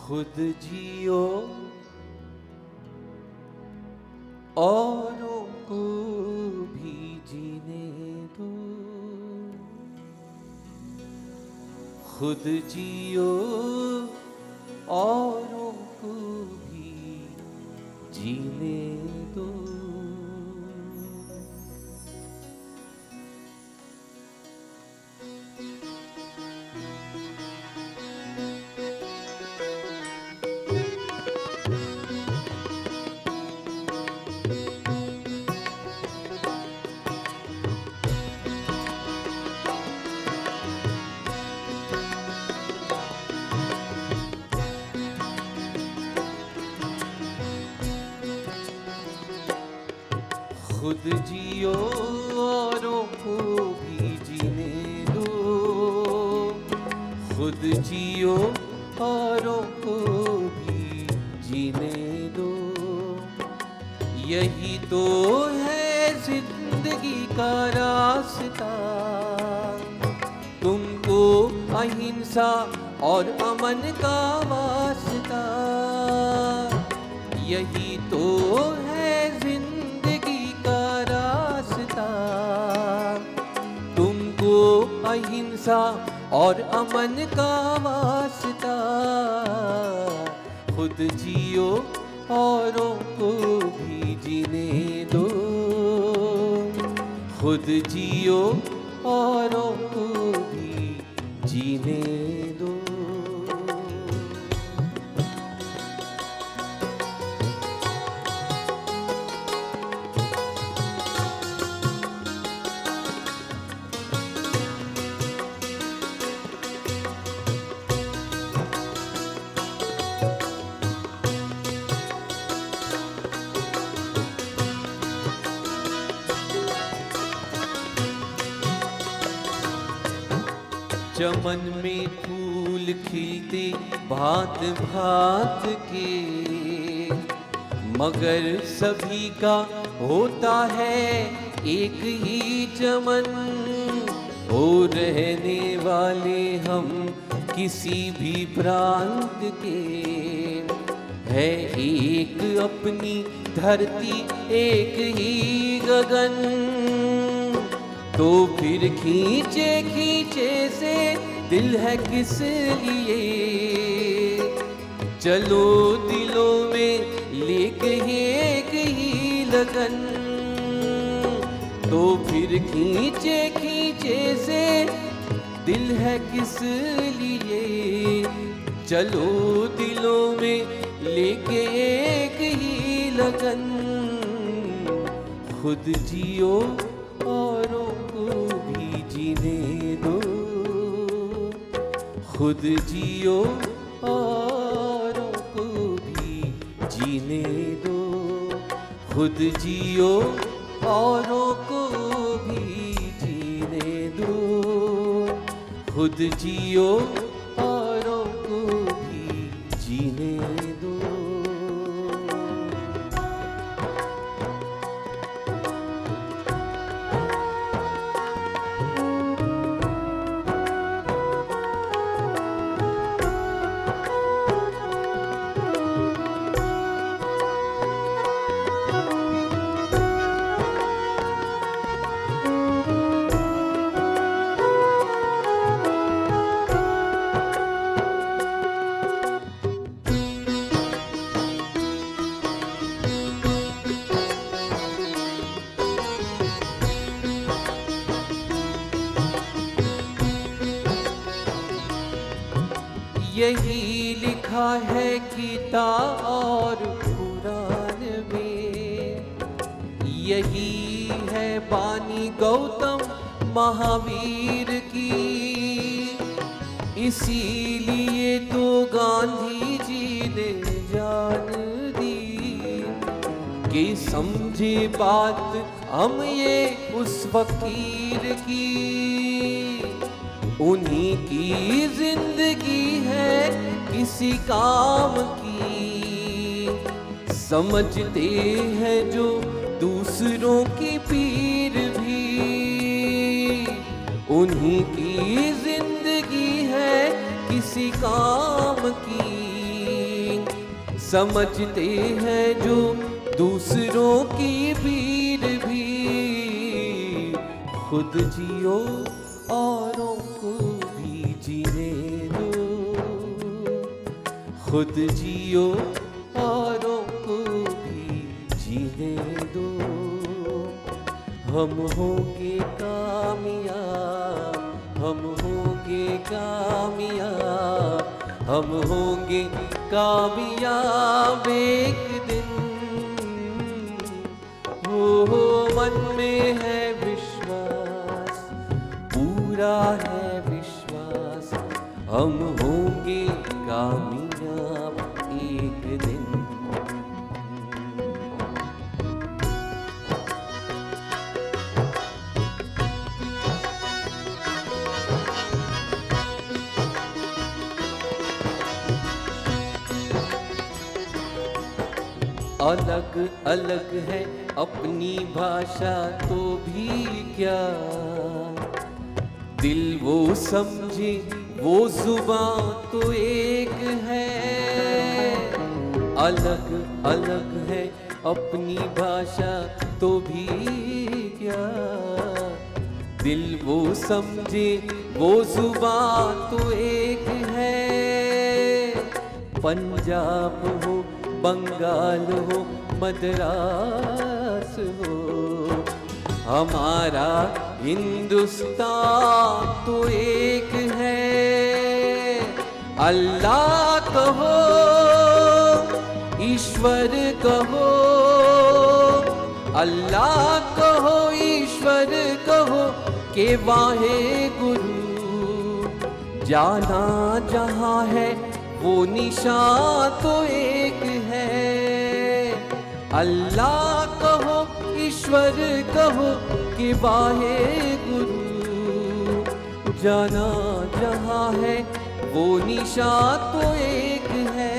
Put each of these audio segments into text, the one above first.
खुद जियो औरों को भी जीने दो, खुद जियो औरों को भी जीने दो। खुद जियो औरों को भी जीने दो, खुद जियो औरों को भी जीने दो। यही तो है जिंदगी का रास्ता, तुमको अहिंसा और अमन का वास्ता। यही तो है जिंदगी का रास्ता, तुमको अहिंसा और अमन का वास्ता। खुद जियो औरों को भी जीने दो, खुद जियो औरों को भी जीने दो। चमन में फूल खिलते भांत भांत के, मगर सभी का होता है एक ही चमन। हो रहने वाले हम किसी भी प्रांत के, है एक अपनी धरती एक ही गगन। तो फिर खींचे खींचे से दिल है किस लिए, चलो दिलों में लेके एक ही लगन। तो फिर खींचे खींचे से दिल है किस लिए, चलो दिलों में लेके एक ही लगन। खुद जियो औरों को भी जीने दो, खुद जियो औरों को भी जीने दो, खुद जियो औरों को भी जीने दो, खुद जियो औरों को भी जीने दो। यही लिखा है किताब और कुरान में, यही है बानी गौतम महावीर की। इसीलिए तो गांधी जी ने जान दी कि समझे बात हम ये उस फकीर की। उन्हीं की जिंदगी है किसी काम की, समझते हैं जो दूसरों की पीर भी। उन्हीं की जिंदगी है किसी काम की, समझते हैं जो दूसरों की भीड़ भी, खुद जियो औरों को भी जीने दो, खुद जियो औरों को भी जीने दो। हम होंगे कामयाब, हम होंगे कामयाब, हम होंगे कामयाब एक दिन। हो मन में है विश्वास, पूरा है विश्वास, हम होंगे कामयाब एक दिन। अलग अलग है अपनी भाषा तो भी क्या, दिल वो समझे वो जुबान तो एक है। अलग अलग है अपनी भाषा तो भी क्या, दिल वो समझे वो जुबान तो एक है। पंजाब हो बंगाल हो मद्रास हो, हमारा हिंदुस्तान तो एक है। अल्लाह कहो ईश्वर कहो, अल्लाह कहो ईश्वर कहो के वाहे गुरु। जाना जहाँ है वो निशान तो एक है। अल्लाह कहो ईश्वर कहो कि वाहे गुरु। जाना जहाँ है वो निशान तो एक है।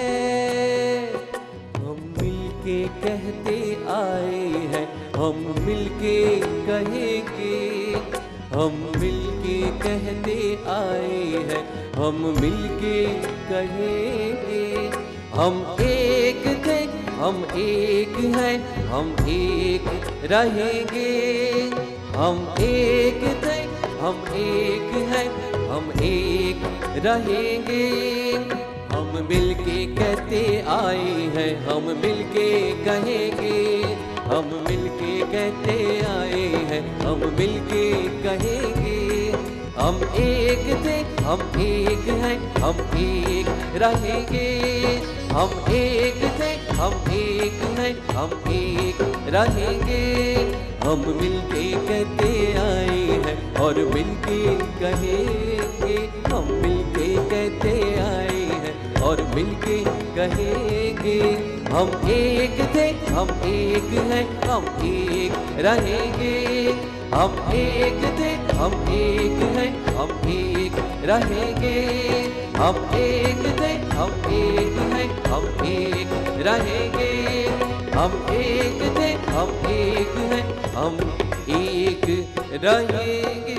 हम मिलके कहते आए हैं, हम मिलके कहेंगे, हम मिलके कहते आए हैं, हम मिलके कहेंगे। हम एक थे हम एक हैं, हम एक रहेंगे। हम एक थे हम एक हैं, हम एक रहेंगे। हम मिलके कहते आए हैं, हम मिलके कहेंगे। हम मिलके कहते आए हैं, हम मिलके कहेंगे। हम एक थे हम एक हैं, हम एक रहेंगे। हम एक थे हम एक हैं, हम एक रहेंगे। हम मिलके कहते आए हैं और मिलके कहेंगे। हम मिलके कहते आए हैं और मिलके कहेंगे। हम एक थे हम एक हैं, हम एक रहेंगे। हम एक थे हम एक हैं, हम एक रहेंगे। हम एक थे हम एक हैं, हम एक रहेंगे। हम एक थे हम एक हैं, हम एक रहेंगे।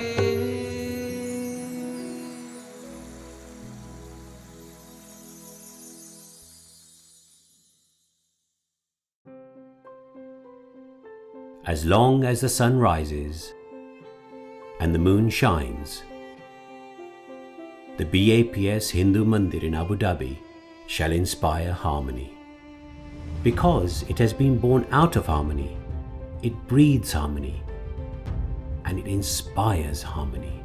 As long as the sun rises and the moon shines, the BAPS Hindu Mandir in Abu Dhabi shall inspire harmony. Because it has been born out of harmony, it breeds harmony and it inspires harmony.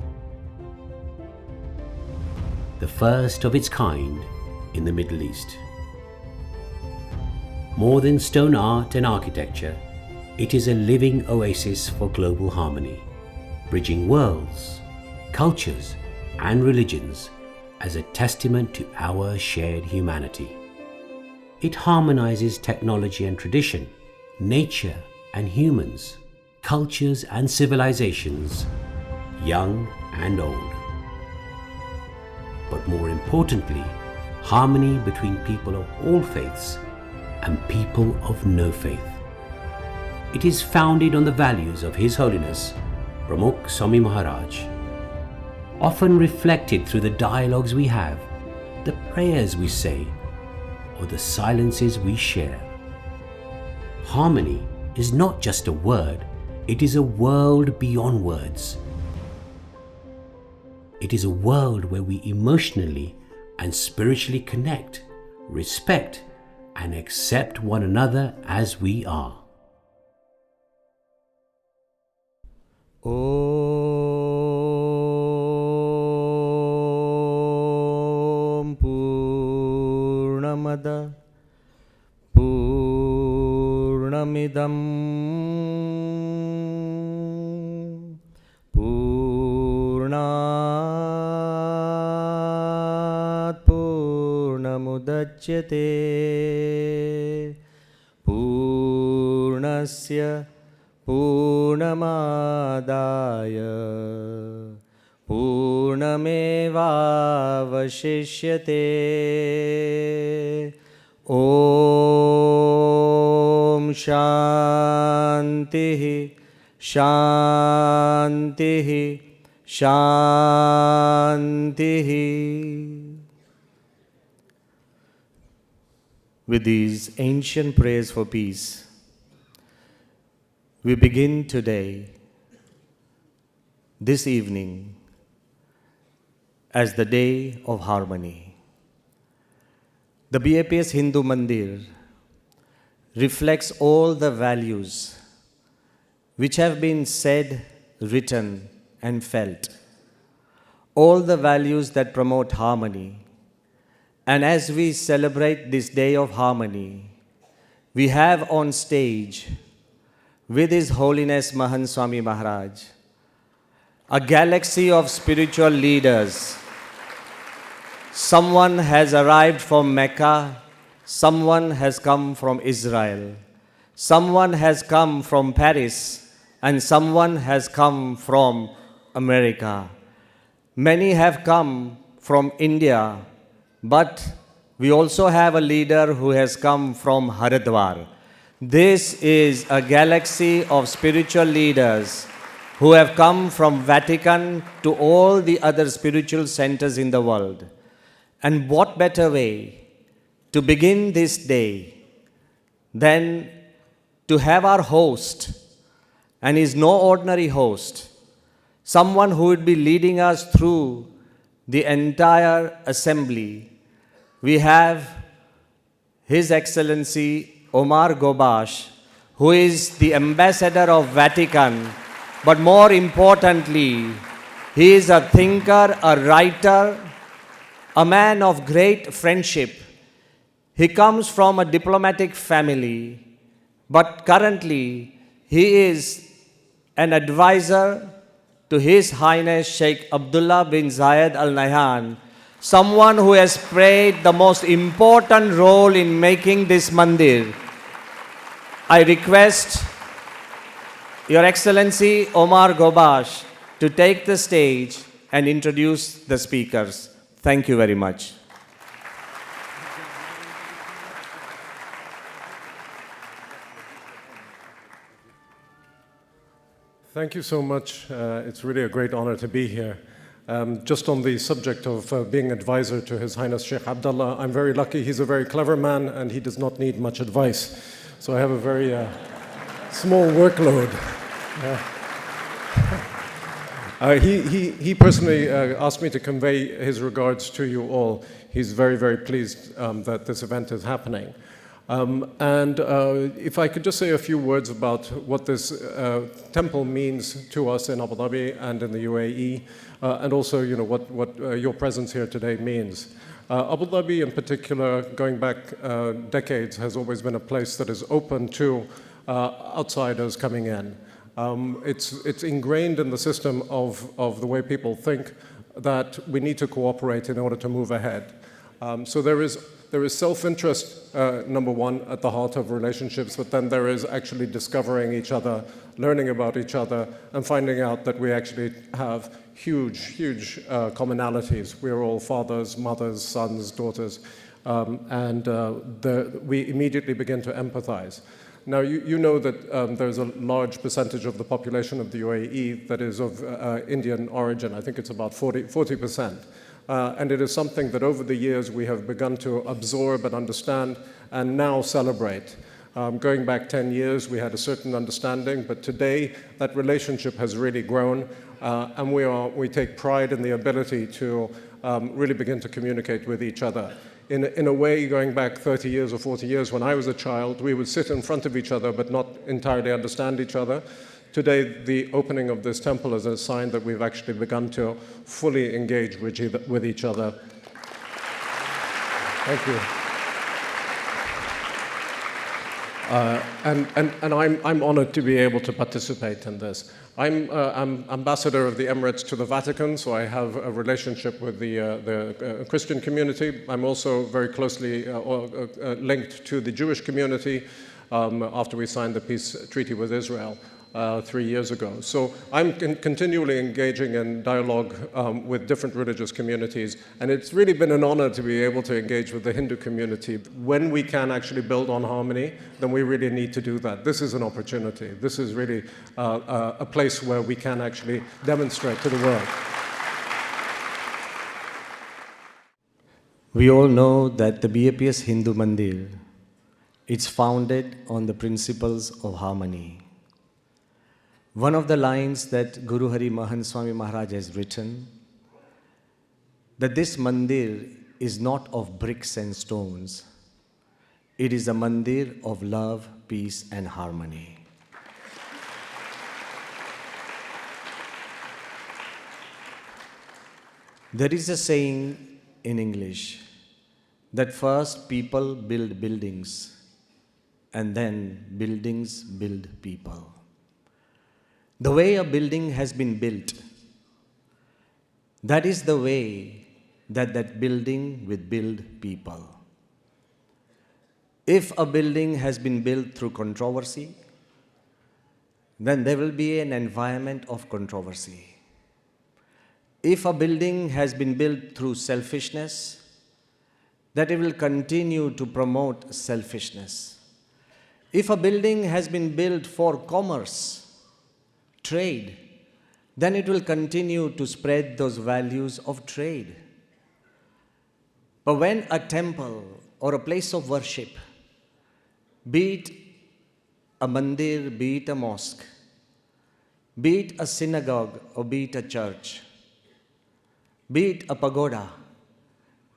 The first of its kind in the Middle East. More than stone art and architecture, it is a living oasis for global harmony, bridging worlds, cultures, and religions as a testament to our shared humanity. It harmonizes technology and tradition, nature and humans, cultures and civilizations, young and old. But more importantly, harmony between people of all faiths and people of no faith. It is founded on the values of His Holiness, Swami Maharaj, often reflected through the dialogues we have, the prayers we say, or the silences we share. Harmony is not just a word, it is a world beyond words. It is a world where we emotionally and spiritually connect, respect, and accept one another as we are. Om Purnamada Purnamidam Purnat Purnamudachyate Purnasya Purnamadaya Purnamevavashishyate. Om Shantihi Shantihi Shantihi. With these ancient prayers for peace, we begin today, this evening, as the day of harmony. The BAPS Hindu Mandir reflects all the values which have been said, written, and felt. All the values that promote harmony. And as we celebrate this day of harmony, we have on stage, with His Holiness Mahant Swami Maharaj, a galaxy of spiritual leaders. Someone has arrived from Mecca, someone has come from Israel, someone has come from Paris, and someone has come from America. Many have come from India, but we also have a leader who has come from Haridwar. This is a galaxy of spiritual leaders who have come from Vatican to all the other spiritual centers in the world. And what better way to begin this day than to have our host, and he's no ordinary host, someone who would be leading us through the entire assembly. We have His Excellency Omar Gobash, who is the ambassador of Vatican, but more importantly, he is a thinker, a writer, a man of great friendship. He comes from a diplomatic family, but currently he is an advisor to His Highness Sheikh Abdullah bin Zayed Al Nahyan, someone who has played the most important role in making this mandir. I request Your Excellency Omar Gobash to take the stage and introduce the speakers. Thank you very much. Thank you so much. It's really a great honor to be here. Just on the subject of being advisor to His Highness Sheikh Abdullah, I'm very lucky. He's a very clever man and he does not need much advice. So I have a very small workload. He personally asked me to convey his regards to you all. He's very, very pleased that this event is happening. If I could just say a few words about what this temple means to us in Abu Dhabi and in the UAE, and also, you know, what your presence here today means. Abu Dhabi, in particular, going back decades, has always been a place that is open to outsiders coming in. It's ingrained in the system of the way people think that we need to cooperate in order to move ahead. So there is self-interest, number one, at the heart of relationships, but then there is actually discovering each other, learning about each other, and finding out that we actually have huge commonalities. We are all fathers, mothers, sons, daughters, we immediately begin to empathize. Now, you know that there's a large percentage of the population of the UAE that is of Indian origin. I think it's about 40%. And it is something that over the years we have begun to absorb and understand and now celebrate. Going back 10 years, we had a certain understanding, but today that relationship has really grown, and we take pride in the ability to really begin to communicate with each other. In a way, going back 30 years or 40 years, when I was a child, we would sit in front of each other but not entirely understand each other. Today, the opening of this temple is a sign that we've actually begun to fully engage with each other. Thank you. And I'm honored to be able to participate in this. I'm ambassador of the Emirates to the Vatican, so I have a relationship with the Christian community. I'm also very closely linked to the Jewish community after we signed the peace treaty with Israel 3 years ago. So I'm continually engaging in dialogue with different religious communities, and it's really been an honor to be able to engage with the Hindu community. When we can actually build on harmony, then we really need to do that. This is an opportunity. This is really a place where we can actually demonstrate to the world. We all know that the BAPS Hindu Mandir, it's founded on the principles of harmony. One of the lines that Guru Hari Mahant Swami Maharaj has written, that this mandir is not of bricks and stones. It is a mandir of love, peace and harmony. There is a saying in English that first people build buildings and then buildings build people. The way a building has been built, that is the way that that building will build people. If a building has been built through controversy, then there will be an environment of controversy. If a building has been built through selfishness, that it will continue to promote selfishness. If a building has been built for commerce, trade, then it will continue to spread those values of trade. But when a temple or a place of worship, be it a mandir, be it a mosque, be it a synagogue or be it a church, be it a pagoda,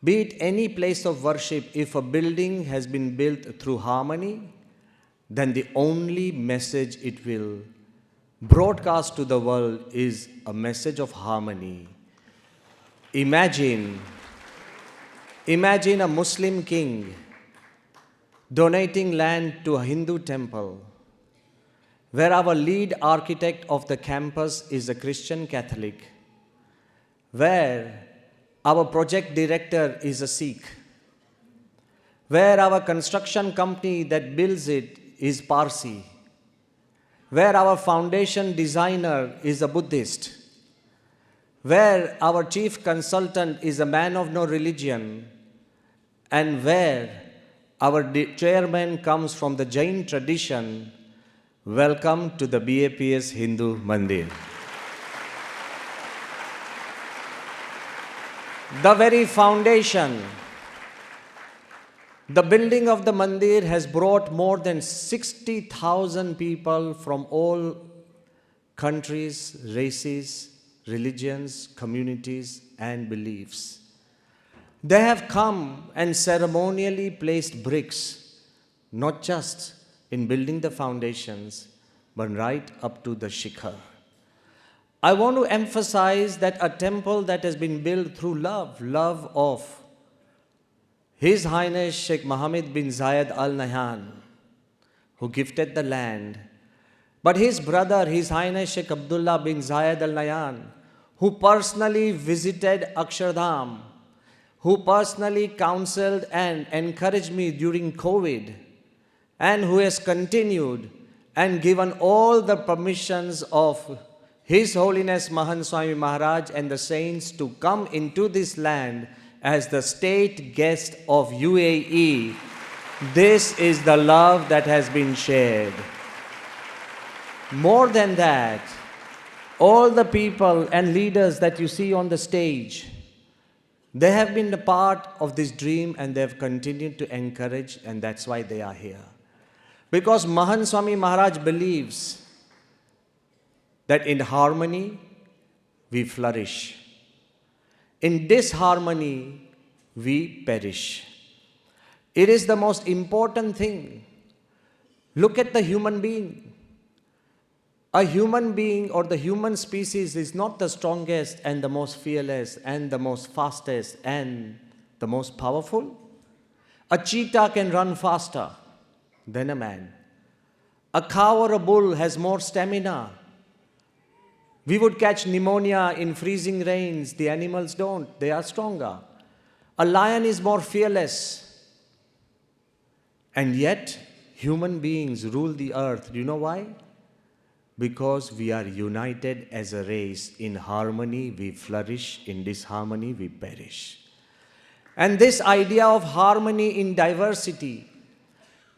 be it any place of worship, if a building has been built through harmony, then the only message it will broadcast to the world is a message of harmony. Imagine a Muslim king donating land to a Hindu temple, where our lead architect of the campus is a Christian Catholic, where our project director is a Sikh, where our construction company that builds it is Parsi, where our foundation designer is a Buddhist, where our chief consultant is a man of no religion, and where our chairman comes from the Jain tradition, welcome to the BAPS Hindu Mandir. The very foundation, the building of the mandir has brought more than 60,000 people from all countries, races, religions, communities, and beliefs. They have come and ceremonially placed bricks, not just in building the foundations, but right up to the shikhar. I want to emphasize that a temple that has been built through love of His Highness Sheikh Mohammed bin Zayed Al Nahyan, who gifted the land, but his brother, His Highness Sheikh Abdullah bin Zayed Al Nahyan, who personally visited Akshardham, who personally counseled and encouraged me during COVID, and who has continued and given all the permissions of His Holiness Mahant Swami Maharaj and the saints to come into this land as the state guest of UAE, This is the love that has been shared. More than that, all the people and leaders that you see on the stage, they have been a part of this dream and they have continued to encourage, and that's why they are here. Because Mahant Swami Maharaj believes that in harmony we flourish. In disharmony we perish. It is the most important thing. Look at the human being. A human being or the human species is not the strongest and the most fearless and the most fastest and the most powerful. A cheetah can run faster than a man. A cow or a bull has more stamina. We would catch pneumonia in freezing rains. The animals don't. They are stronger. A lion is more fearless. And yet, human beings rule the earth. Do you know why? Because we are united as a race. In harmony, we flourish. In disharmony, we perish. And this idea of harmony in diversity,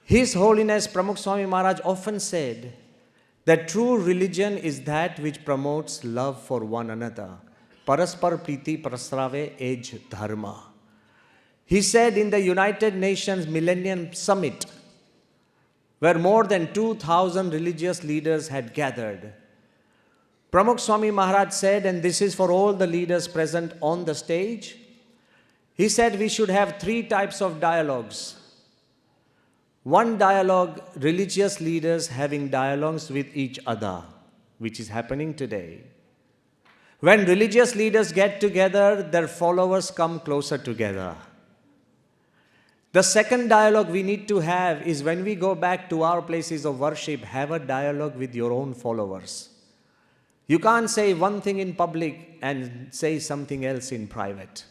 His Holiness Pramukh Swami Maharaj often said that true religion is that which promotes love for one another. Paraspar priti prasrave ej dharma. He said in the United Nations Millennium Summit, where more than 2,000 religious leaders had gathered, Pramukh Swami Maharaj said, and this is for all the leaders present on the stage, he said we should have 3 types of dialogues. One dialogue, religious leaders having dialogues with each other, which is happening today. When religious leaders get together, their followers come closer together. The second dialogue we need to have is when we go back to our places of worship, have a dialogue with your own followers. You can't say one thing in public and say something else in private.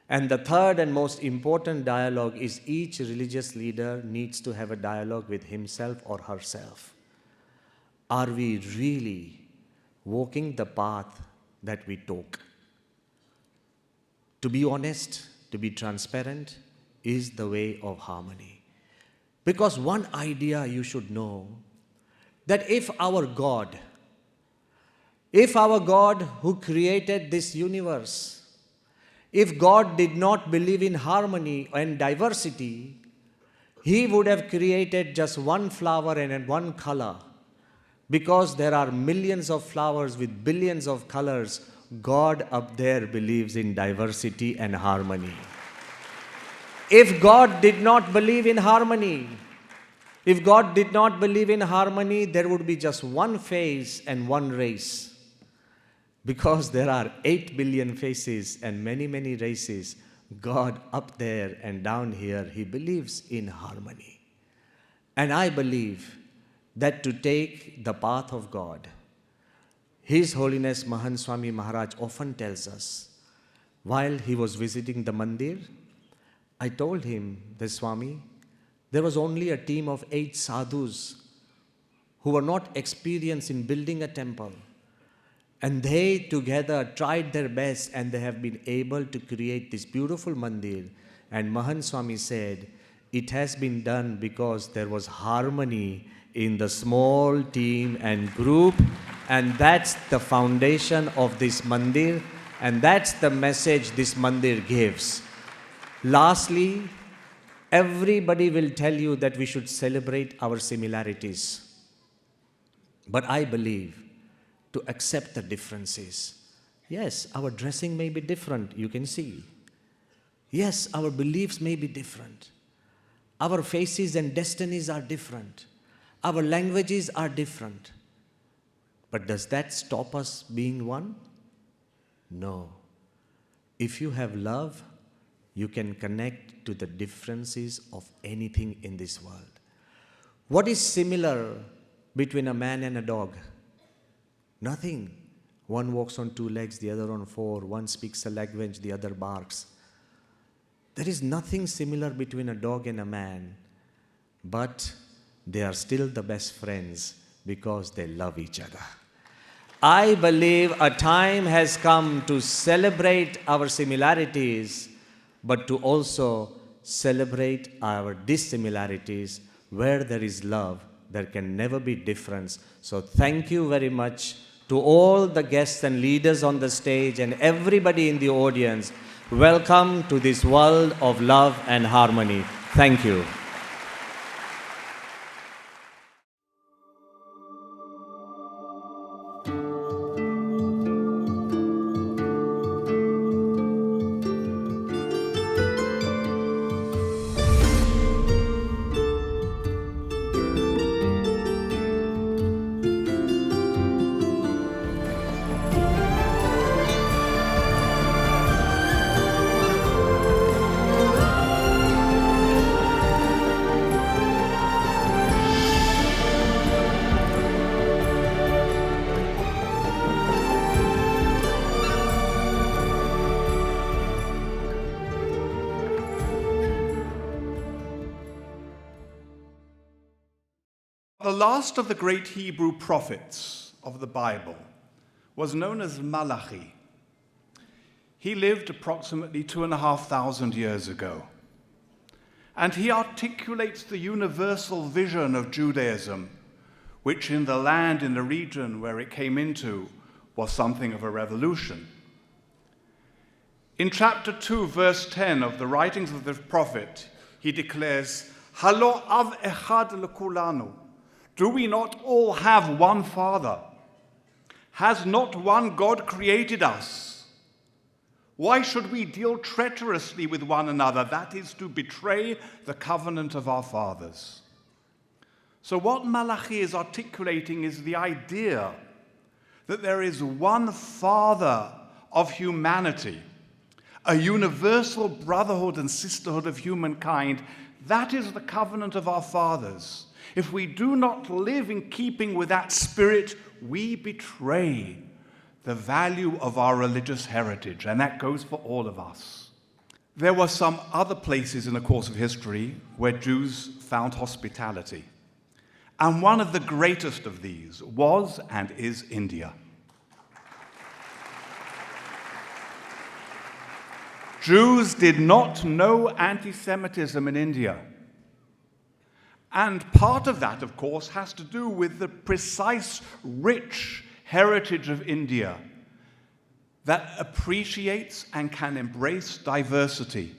And the third and most important dialogue is each religious leader needs to have a dialogue with himself or herself. Are we really walking the path that we talk? To be honest, to be transparent, is the way of harmony. Because one idea you should know, that if our God who created this universe, if God did not believe in harmony and diversity, He would have created just one flower and one color. Because there are millions of flowers with billions of colors, God up there believes in diversity and harmony. If God did not believe in harmony, there would be just one face and one race. Because there are 8 billion faces and many, many races, God up there and down here, He believes in harmony. And I believe that to take the path of God, His Holiness Mahant Swami Maharaj often tells us, while he was visiting the Mandir, I told him, the Swami, there was only a team of 8 sadhus who were not experienced in building a temple. And they together tried their best and they have been able to create this beautiful mandir. And Mahant Swami said, it has been done because there was harmony in the small team and group. And that's the foundation of this mandir. And that's the message this mandir gives. Lastly, everybody will tell you that we should celebrate our similarities. But I believe to accept the differences. Yes, our dressing may be different, you can see. Yes, our beliefs may be different. Our faces and destinies are different. Our languages are different. But does that stop us being one? No. If you have love, you can connect to the differences of anything in this world. What is similar between a man and a dog? Nothing. One walks on 2 legs, the other on 4. One speaks a language, the other barks. There is nothing similar between a dog and a man, but they are still the best friends because they love each other. I believe a time has come to celebrate our similarities, but to also celebrate our dissimilarities. Where there is love, there can never be difference. So thank you very much to all the guests and leaders on the stage and everybody in the audience. Welcome to this world of love and harmony. Thank you. The last of the great Hebrew prophets of the Bible was known as Malachi. He lived approximately 2,500 years ago. And he articulates the universal vision of Judaism, which in the land, in the region where it came into, was something of a revolution. In chapter 2, verse 10 of the writings of the prophet, he declares, Halo av echad lekulanu. Do we not all have one Father? Has not one God created us? Why should we deal treacherously with one another? That is to betray the covenant of our fathers. So what Malachi is articulating is the idea that there is one Father of humanity, a universal brotherhood and sisterhood of humankind. That is the covenant of our fathers. If we do not live in keeping with that spirit, we betray the value of our religious heritage, and that goes for all of us. There were some other places in the course of history where Jews found hospitality, and one of the greatest of these was and is India. Jews did not know anti-Semitism in India. And part of that, of course, has to do with the precise, rich heritage of India that appreciates and can embrace diversity,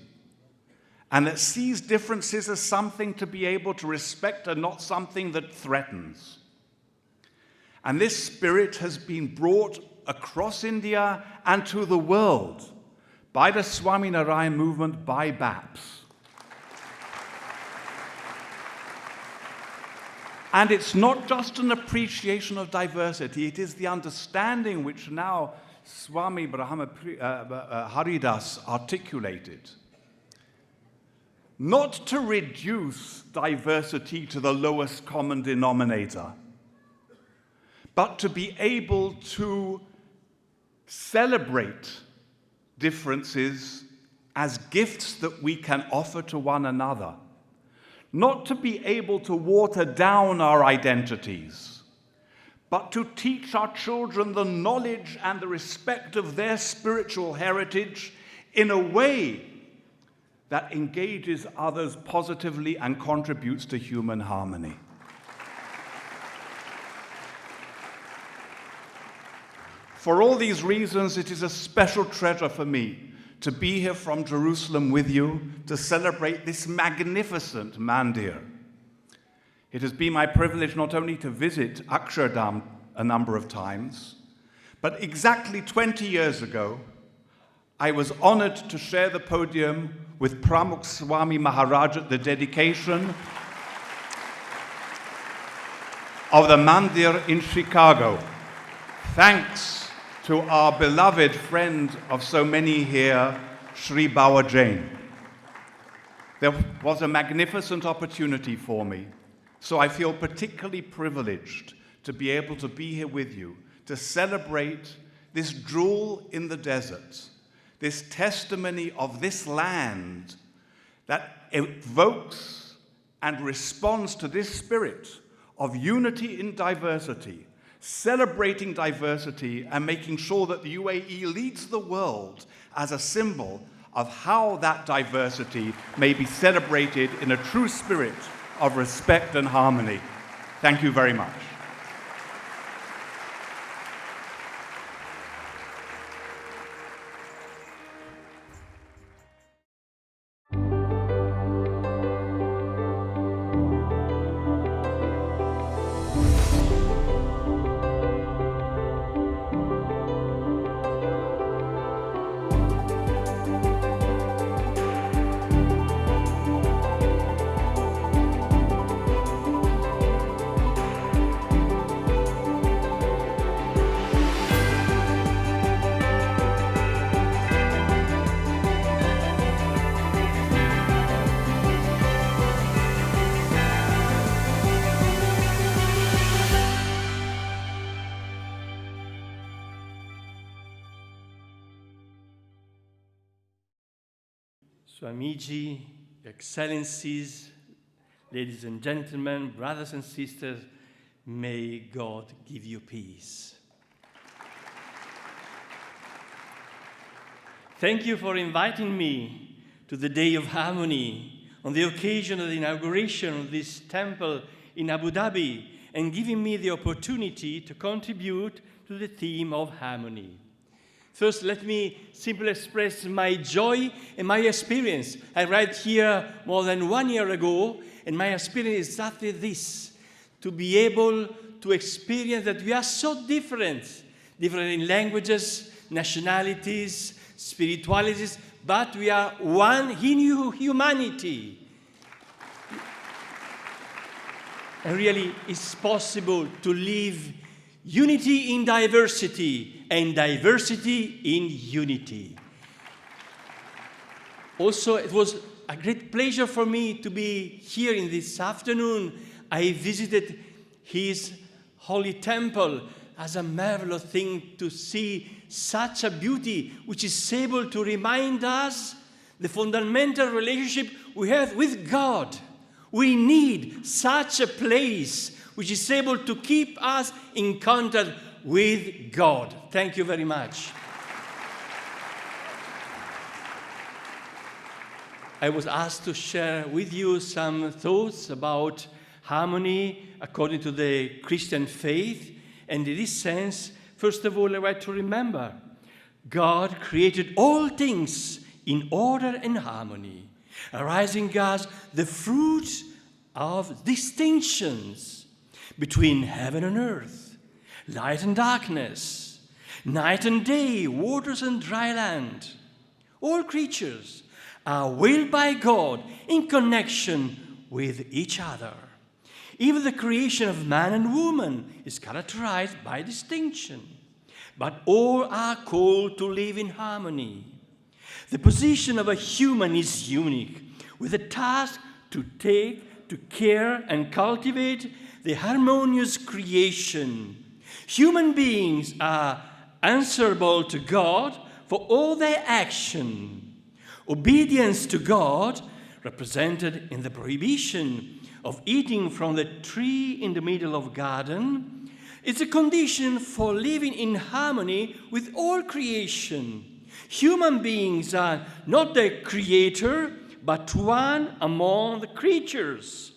and that sees differences as something to be able to respect and not something that threatens. And this spirit has been brought across India and to the world by the Swaminarayan movement, by BAPS. And it's not just an appreciation of diversity, it is the understanding which now Swami Haridas articulated. Not to reduce diversity to the lowest common denominator, but to be able to celebrate differences as gifts that we can offer to one another. Not to be able to water down our identities, but to teach our children the knowledge and the respect of their spiritual heritage in a way that engages others positively and contributes to human harmony. For all these reasons, it is a special treasure for me to be here from Jerusalem with you to celebrate this magnificent Mandir. It has been my privilege not only to visit Akshardham a number of times, but exactly 20 years ago, I was honored to share the podium with Pramukh Swami Maharaj at the dedication of the Mandir in Chicago. Thanks to our beloved friend of so many here, Sri Bawa Jain. There was a magnificent opportunity for me, so I feel particularly privileged to be able to be here with you, to celebrate this jewel in the desert, this testimony of this land that evokes and responds to this spirit of unity in diversity, celebrating diversity and making sure that the UAE leads the world as a symbol of how that diversity may be celebrated in a true spirit of respect and harmony. Thank you very much. Swamiji, Excellencies, ladies and gentlemen, brothers and sisters, may God give you peace. Thank you for inviting me to the Day of Harmony on the occasion of the inauguration of this temple in Abu Dhabi and giving me the opportunity to contribute to the theme of harmony. First, let me simply express my joy and my experience. I arrived here more than 1 year ago, and my experience is exactly this, to be able to experience that we are so different in languages, nationalities, spiritualities, but we are one in humanity. And really, it's possible to live unity in diversity and diversity in unity. Also, it was a great pleasure for me to be here in this afternoon. I visited his holy temple as a marvelous thing to see such a beauty which is able to remind us the fundamental relationship we have with God. We need such a place which is able to keep us in contact with God. Thank you very much. I was asked to share with you some thoughts about harmony according to the Christian faith. And in this sense, first of all, I want to remember God created all things in order and harmony, arising as the fruit of distinctions between heaven and earth, light and darkness, night and day, waters and dry land. All creatures are willed by God in connection with each other. Even the creation of man and woman is characterized by distinction, but all are called to live in harmony. The position of a human is unique, with a task to take, to care and cultivate the harmonious creation. Human beings are answerable to God for all their action. Obedience to God, represented in the prohibition of eating from the tree in the middle of the garden, is a condition for living in harmony with all creation. Human beings are not the creator, but one among the creatures.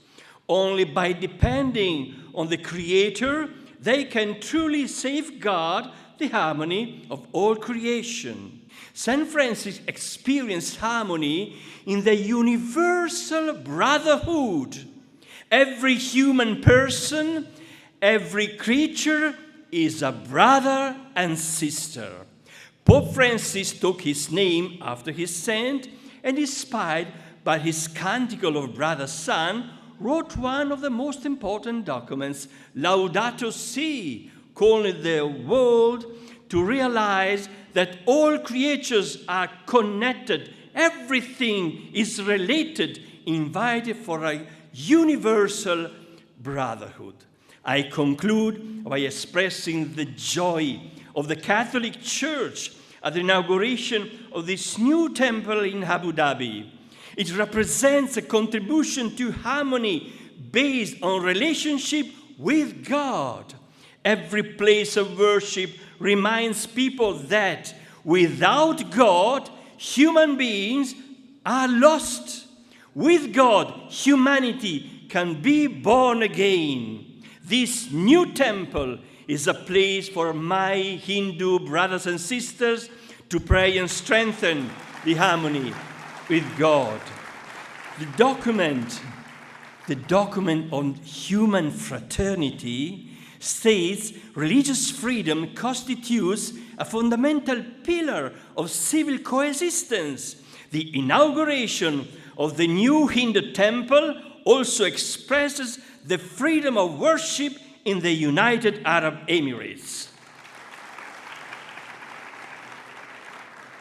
Only by depending on the Creator, they can truly safeguard the harmony of all creation. St. Francis experienced harmony in the universal brotherhood. Every human person, every creature is a brother and sister. Pope Francis took his name after his saint and, inspired by his Canticle of Brother Sun, wrote one of the most important documents, Laudato Si, calling the world to realize that all creatures are connected, everything is related, invited for a universal brotherhood. I conclude by expressing the joy of the Catholic Church at the inauguration of this new temple in Abu Dhabi. It represents a contribution to harmony based on relationship with God. Every place of worship reminds people that without God, human beings are lost. With God, humanity can be born again. This new temple is a place for my Hindu brothers and sisters to pray and strengthen the harmony with God. The document on human fraternity states religious freedom constitutes a fundamental pillar of civil coexistence. The inauguration of the new Hindu temple also expresses the freedom of worship in the United Arab Emirates,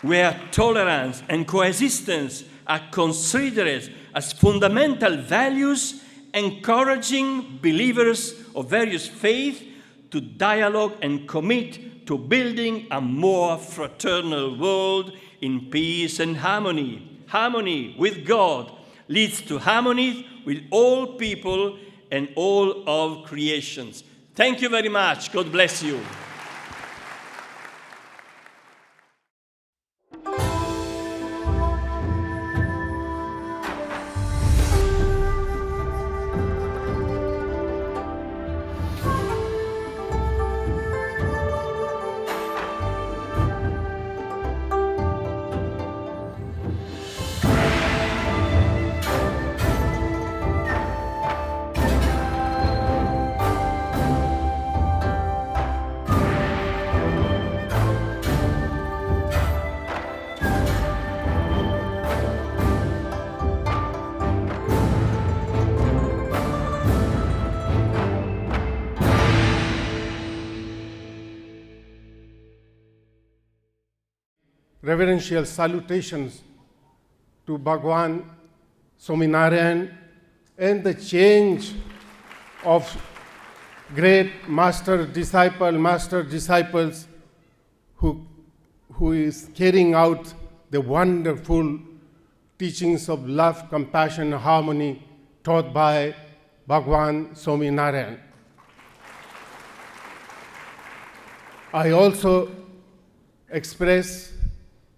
where tolerance and coexistence are considered as fundamental values, encouraging believers of various faiths to dialogue and commit to building a more fraternal world in peace and harmony. Harmony with God leads to harmony with all people and all of creations. Thank you very much. God bless you. Reverential salutations to Bhagwan Swaminarayan and the change of great master disciples who is carrying out the wonderful teachings of love, compassion, and harmony taught by Bhagwan Swaminarayan. I also express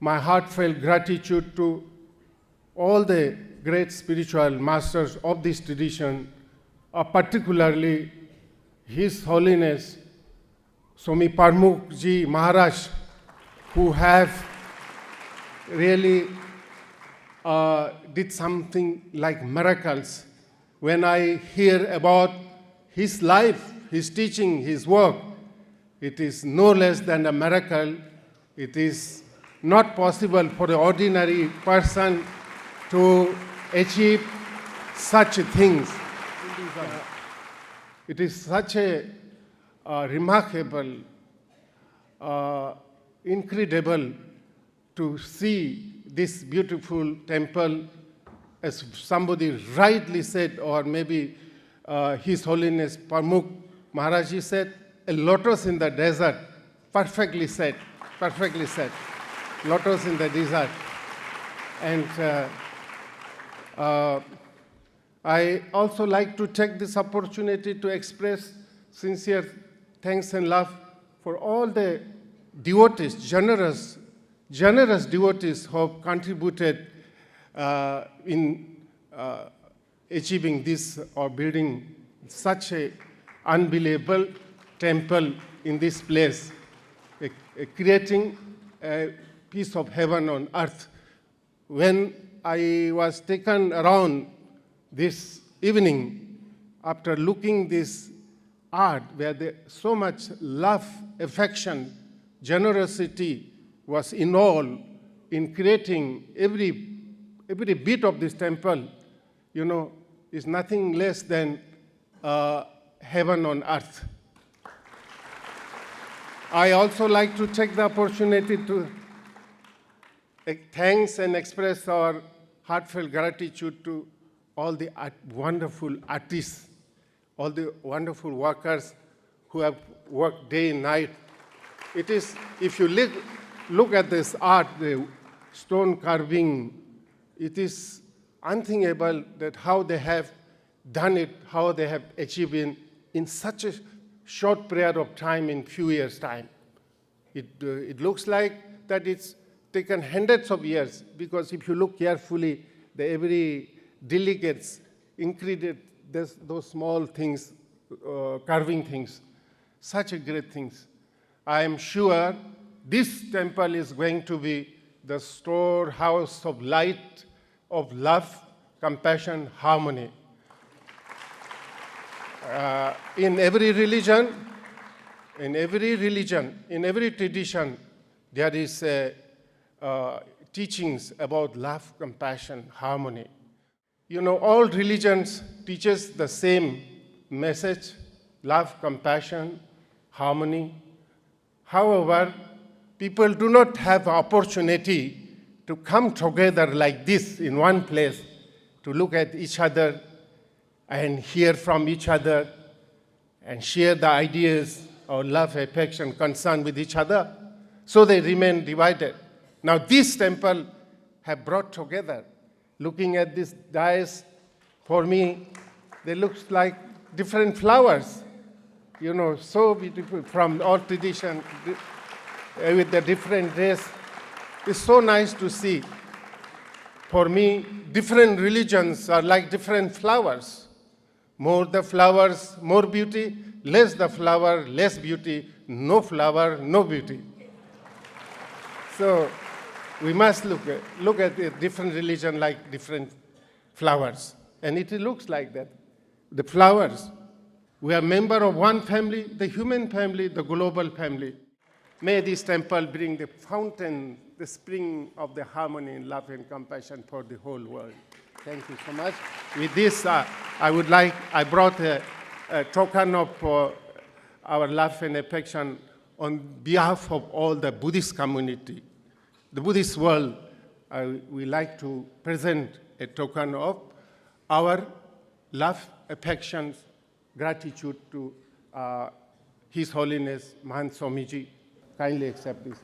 my heartfelt gratitude to all the great spiritual masters of this tradition, particularly His Holiness Swami Parmukh Ji Maharaj, who have really did something like miracles. When I hear about his life, his teaching, his work, it is no less than a miracle. It is not possible for the ordinary person to achieve such things. It is such a remarkable, incredible to see this beautiful temple, as somebody rightly said, or maybe His Holiness Parmukh Maharaj said, a lotus in the desert. Perfectly said, perfectly said. Lotus in the desert. And I also like to take this opportunity to express sincere thanks and love for all the devotees, generous devotees who have contributed in achieving this or building such a unbelievable temple in this place, creating a piece of heaven on earth. When I was taken around this evening, after looking this art where so much love, affection, generosity was involved in creating every bit of this temple, is nothing less than heaven on earth. I also like to take the opportunity to thanks and express our heartfelt gratitude to all the wonderful artists, all the wonderful workers who have worked day and night. It is, if you look at this art, the stone carving, it is unthinkable that how they have done it, how they have achieved it in such a short period of time, in few years' time. It looks like that it's taken hundreds of years, because if you look carefully, every delegates included those small things, carving things, such a great things. I am sure this temple is going to be the storehouse of light, of love, compassion, harmony. In every religion, in every tradition, there is teachings about love, compassion, harmony. You know, all religions teaches the same message: love, compassion, harmony. However, people do not have opportunity to come together like this in one place, to look at each other and hear from each other and share the ideas of love, affection, concern with each other. So they remain divided. Now this temple have brought together. Looking at this dais, for me, they look like different flowers. You know, so beautiful from all tradition with the different dress. It's so nice to see. For me, different religions are like different flowers. More the flowers, more beauty. Less the flower, less beauty. No flower, no beauty. So we must look at a different religion like different flowers. And it looks like that. The flowers. We are member of one family, the human family, the global family. May this temple bring the fountain, the spring of the harmony and love and compassion for the whole world. Thank you so much. With this, I brought a token of our love and affection on behalf of all the Buddhist community. The Buddhist world, we like to present a token of our love, affection, gratitude to His Holiness Mahant Swamiji. Kindly accept this.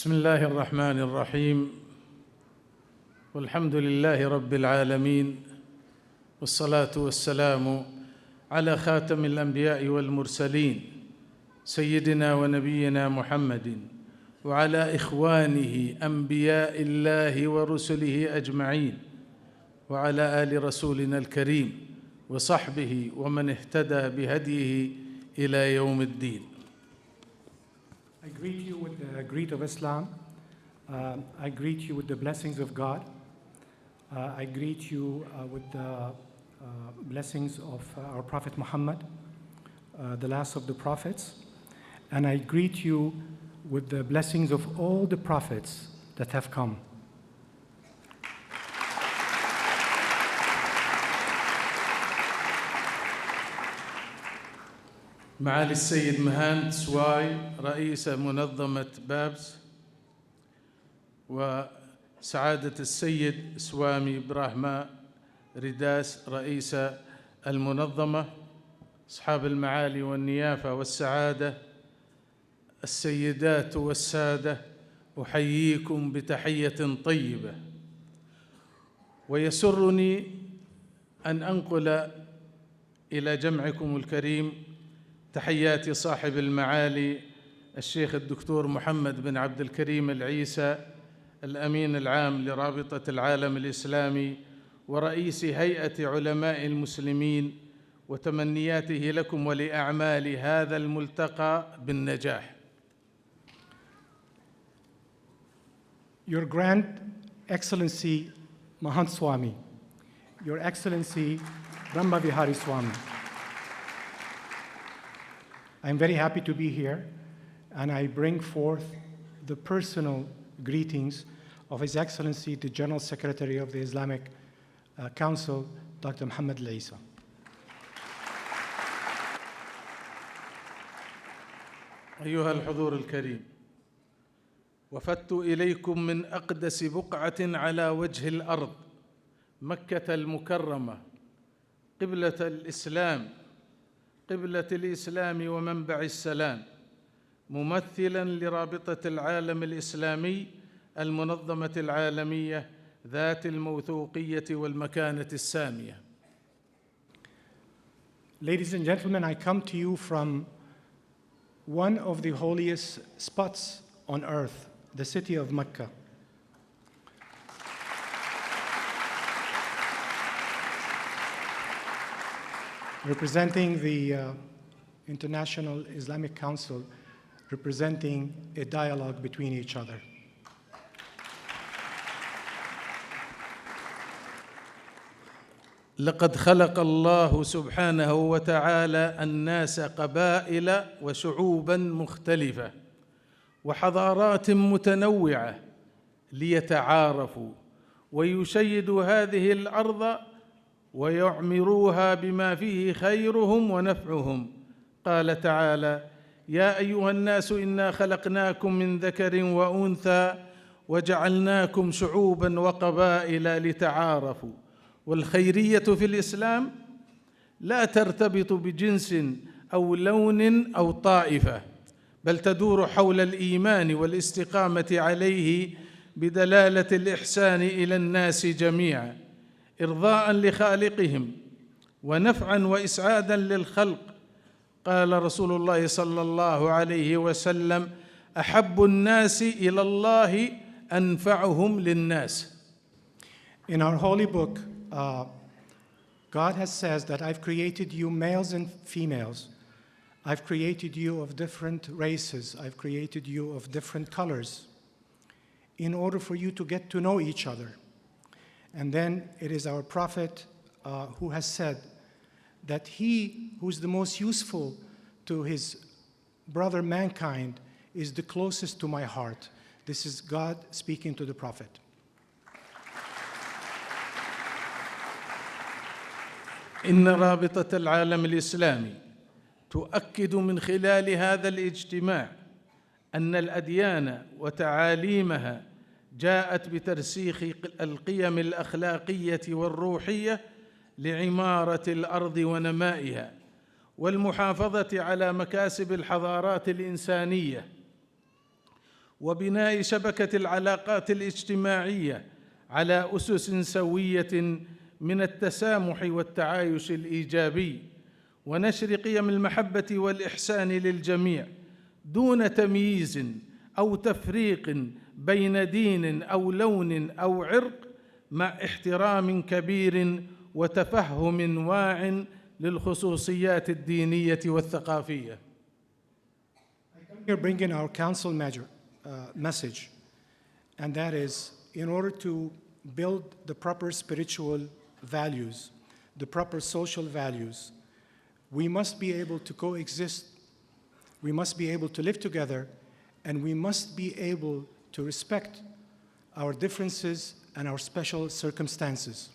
بسم الله الرحمن الرحيم والحمد لله رب العالمين والصلاة والسلام على خاتم الأنبياء والمرسلين سيدنا ونبينا محمد وعلى إخوانه أنبياء الله ورسله أجمعين وعلى آل رسولنا الكريم وصحبه ومن اهتدى بهديه إلى يوم الدين. I greet you with the greet of Islam. I greet you with the blessings of God. I greet you with the blessings of our Prophet Muhammad, the last of the prophets. And I greet you with the blessings of all the prophets that have come. معالي السيد مهانت سواي رئيس منظمة بابس، وسعادة السيد سوامي إبراهيم رداس رئيس المنظمة، أصحاب المعالي والنيافة والسعادة، السيدات والسادة، أحييكم بتحية طيبة. ويسرني أن أنقل إلى جمعكم الكريم تحيات صاحب المعالي الشيخ الدكتور محمد بن عبد الكريم العيسى، الأمين العام لرابطة العالم الإسلامي ورئيس هيئة علماء المسلمين، وتمنياته لكم ولأعمال هذا الملتقى بالنجاح. Your Grand Excellency Mahant Swami, Your Excellency, Brahma Vihari Swami. I'm very happy to be here, and I bring forth the personal greetings of His Excellency, the General Secretary of the Islamic Council, Dr. Muhammad Al-Isa. أيها الحضور الكريم، وفدت إليكم من أقدس بقعة على وجه الأرض، مكة المكرمة، قبلة الإسلام ومنبع السلام، ممثلاً لرابطة العالم الإسلامي المنظمة العالمية ذات الموثوقية والمكانة السامية. Ladies and gentlemen, I come to you from one of the holiest spots on earth, the city of Mecca. Representing the International Islamic Council, representing a dialogue between each other. لقد خلق الله سبحانه وتعالى الناس قبائل وشعوباً مختلفة وحضارات متنوعة ليتعارفوا ويشيدوا هذه الأرض ويعمروها بما فيه خيرهم ونفعهم. قال تعالى: يا أيها الناس إنا خلقناكم من ذكر وأنثى وجعلناكم شعوباً وقبائل لتعارفوا. والخيرية في الإسلام لا ترتبط بجنس أو لون أو طائفة، بل تدور حول الإيمان والاستقامة عليه بدلالة الإحسان إلى الناس جميعا، إرضاء لخالقهم ونفعا وإسعادا للخلق. قال رسول الله صلى الله عليه وسلم: أحب الناس إلى الله أنفعهم للناس. In our holy book, God has said that I've created you males and females. I've created you of different races. I've created you of different colors in order for you to get to know each other. And then it is our prophet who has said that he who's the most useful to his brother mankind is the closest to my heart. This is God speaking to the prophet. إن رابطة العالم الإسلامي تؤكد من خلال هذا الاجتماع أن الأديان وتعاليمها جاءت بترسيخ القيم الأخلاقية والروحية لعمارة الأرض ونمائها والمحافظة على مكاسب الحضارات الإنسانية وبناء شبكة العلاقات الاجتماعية على أسس سوية من التسامح والتعايش الإيجابي ونشر قيم المحبة والإحسان للجميع دون تمييز أو تفريق بين دين أو لون أو عرق، مع احترام كبير وتفهم واع للخصوصيات الدينية والثقافية. I come here bringing our council message, and that is, in order to build the proper spiritual values, the proper social values, we must be able to coexist, we must be able to live together, and we must be able to respect our differences and our special circumstances.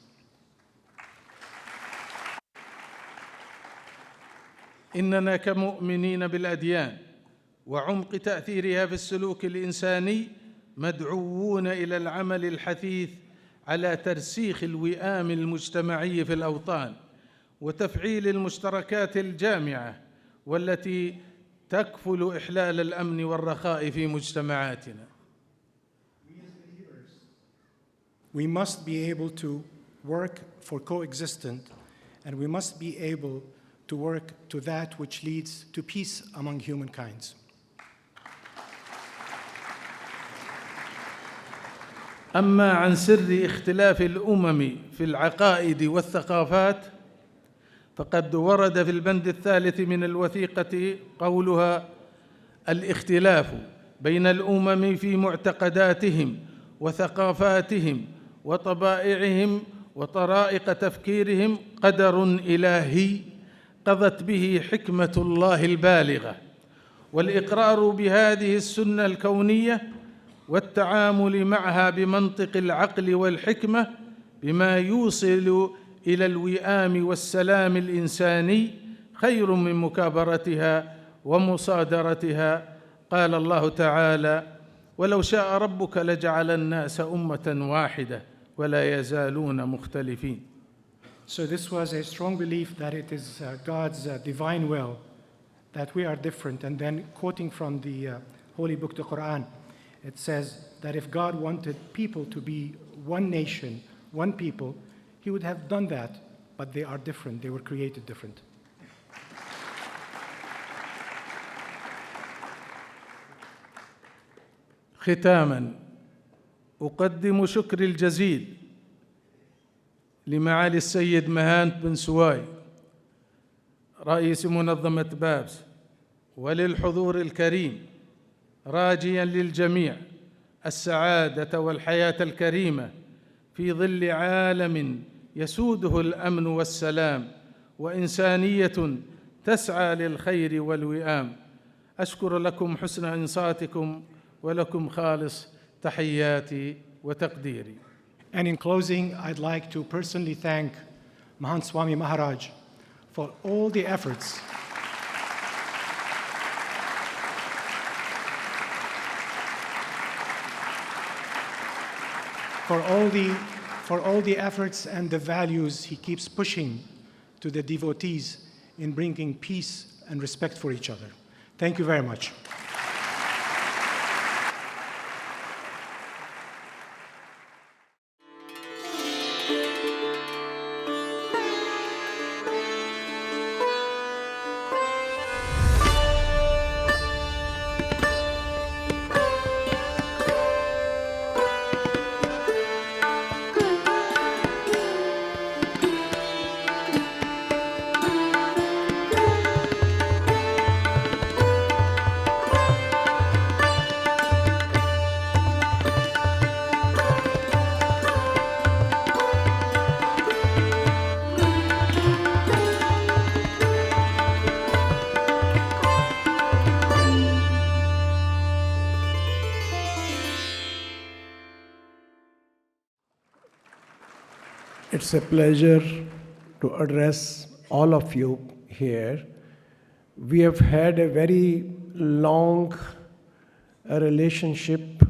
إننا كمؤمنين بالأديان وعمق تأثيرها في السلوك الإنساني مدعوون إلى العمل الحثيث على ترسيخ الوئام المجتمعي في الأوطان وتفعيل المشتركات الجامعة والتي تكفل إحلال الأمن والرخاء في مجتمعاتنا. We must be able to work for coexistence, and we must be able to work to that which leads to peace among humankind. أما عن سر اختلاف الأمم في العقائد والثقافات فقد ورد في البند الثالث من الوثيقة قولها: الاختلاف بين الأمم في معتقداتهم وثقافاتهم وطبائعهم وطرائق تفكيرهم قدر إلهي قضت به حكمة الله البالغة، والإقرار بهذه السنة الكونية والتعامل معها بمنطق العقل والحكمة بما يوصل إلى الوئام والسلام الإنساني خير من مكابرتها ومصادرتها. قال الله تعالى: ولو شاء ربك لجعل الناس أمة واحدة ولا يزالون مختلفين. So this was a strong belief that it is God's divine will that we are different. And then quoting from the Holy Book, the Quran, it says that if God wanted people to be one nation, one people, He would have done that, but they are different. They were created different. ختاماً أقدم شكري الجزيل لمعالي السيد مهانت بن سواي رئيس منظمة بابس وللحضور الكريم، راجياً للجميع السعادة والحياة الكريمة في ظل عالم يسوده الأمن والسلام وإنسانية تسعى للخير والوئام. أشكر لكم حسن إنصاتكم ولكم خالص تحياتي وتقديري. And in closing, I'd like to personally thank Mahant Swami Maharaj for all the efforts for all the efforts and the values he keeps pushing to the devotees in bringing peace and respect for each other. Thank you very much. It's a pleasure to address all of you here. We have had a very long relationship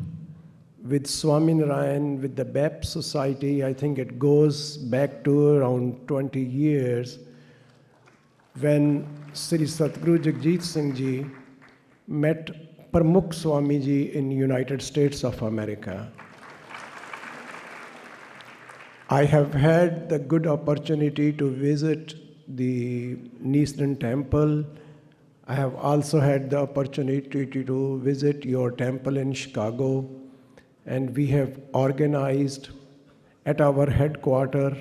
with Swaminarayan, with the BAPS Society. I think it goes back to around 20 years when Sri Satguru Jagjit Singh Ji met Pramukh Swami Ji in United States of America. I have had the good opportunity to visit the Eastern Temple. I have also had the opportunity to visit your temple in Chicago, and we have organized at our headquarters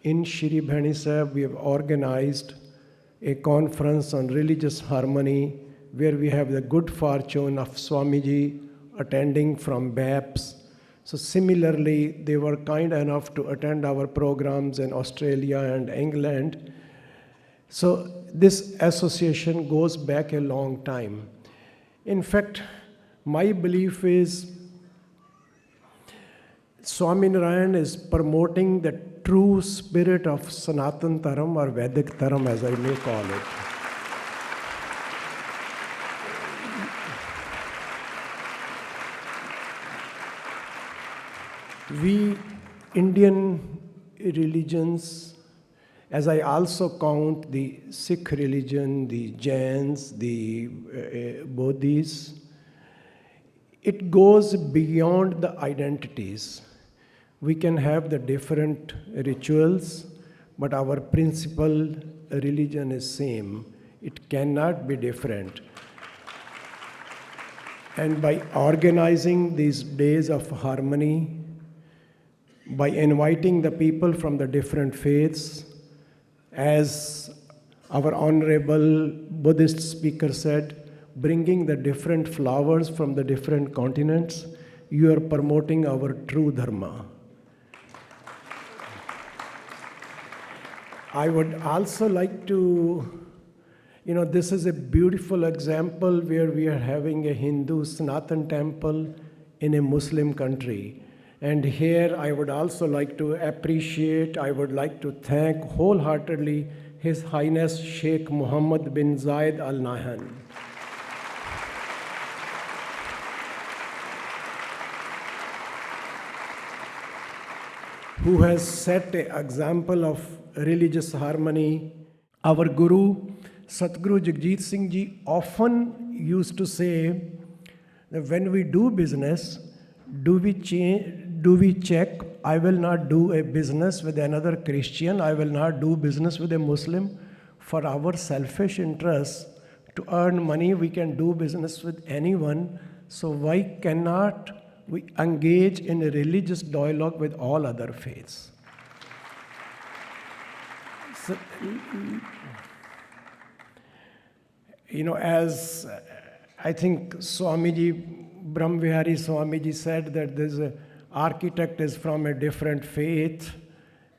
in Shri Bhani Sahib, we have organized a conference on religious harmony where we have the good fortune of Swamiji attending from BAPS. So similarly, they were kind enough to attend our programs in Australia and England. So this association goes back a long time. In fact, my belief is Swaminarayan is promoting the true spirit of Sanatan Dharam or Vedic Dharam, as I may call it. We Indian religions, as I also count the Sikh religion, the Jains, the Bodhis, it goes beyond the identities. We can have the different rituals, but our principal religion is same. It cannot be different. And by organizing these days of harmony, by inviting the people from the different faiths, as our honorable Buddhist speaker said, bringing the different flowers from the different continents, you are promoting our true Dharma. I would also like to, this is a beautiful example where we are having a Hindu Sanatan temple in a Muslim country. And here I would also like to appreciate, I would like to thank wholeheartedly His Highness Sheikh Mohammed bin Zayed Al Nahyan. Who has set an example of religious harmony. Our Guru, Satguru Jagjit Singh Ji, often used to say that when we do business, do we check, I will not do a business with another Christian, I will not do business with a Muslim. For our selfish interests, to earn money, we can do business with anyone. So why cannot we engage in a religious dialogue with all other faiths? So, as I think Swamiji, Brahmvihari Swamiji said that there's an architect is from a different faith,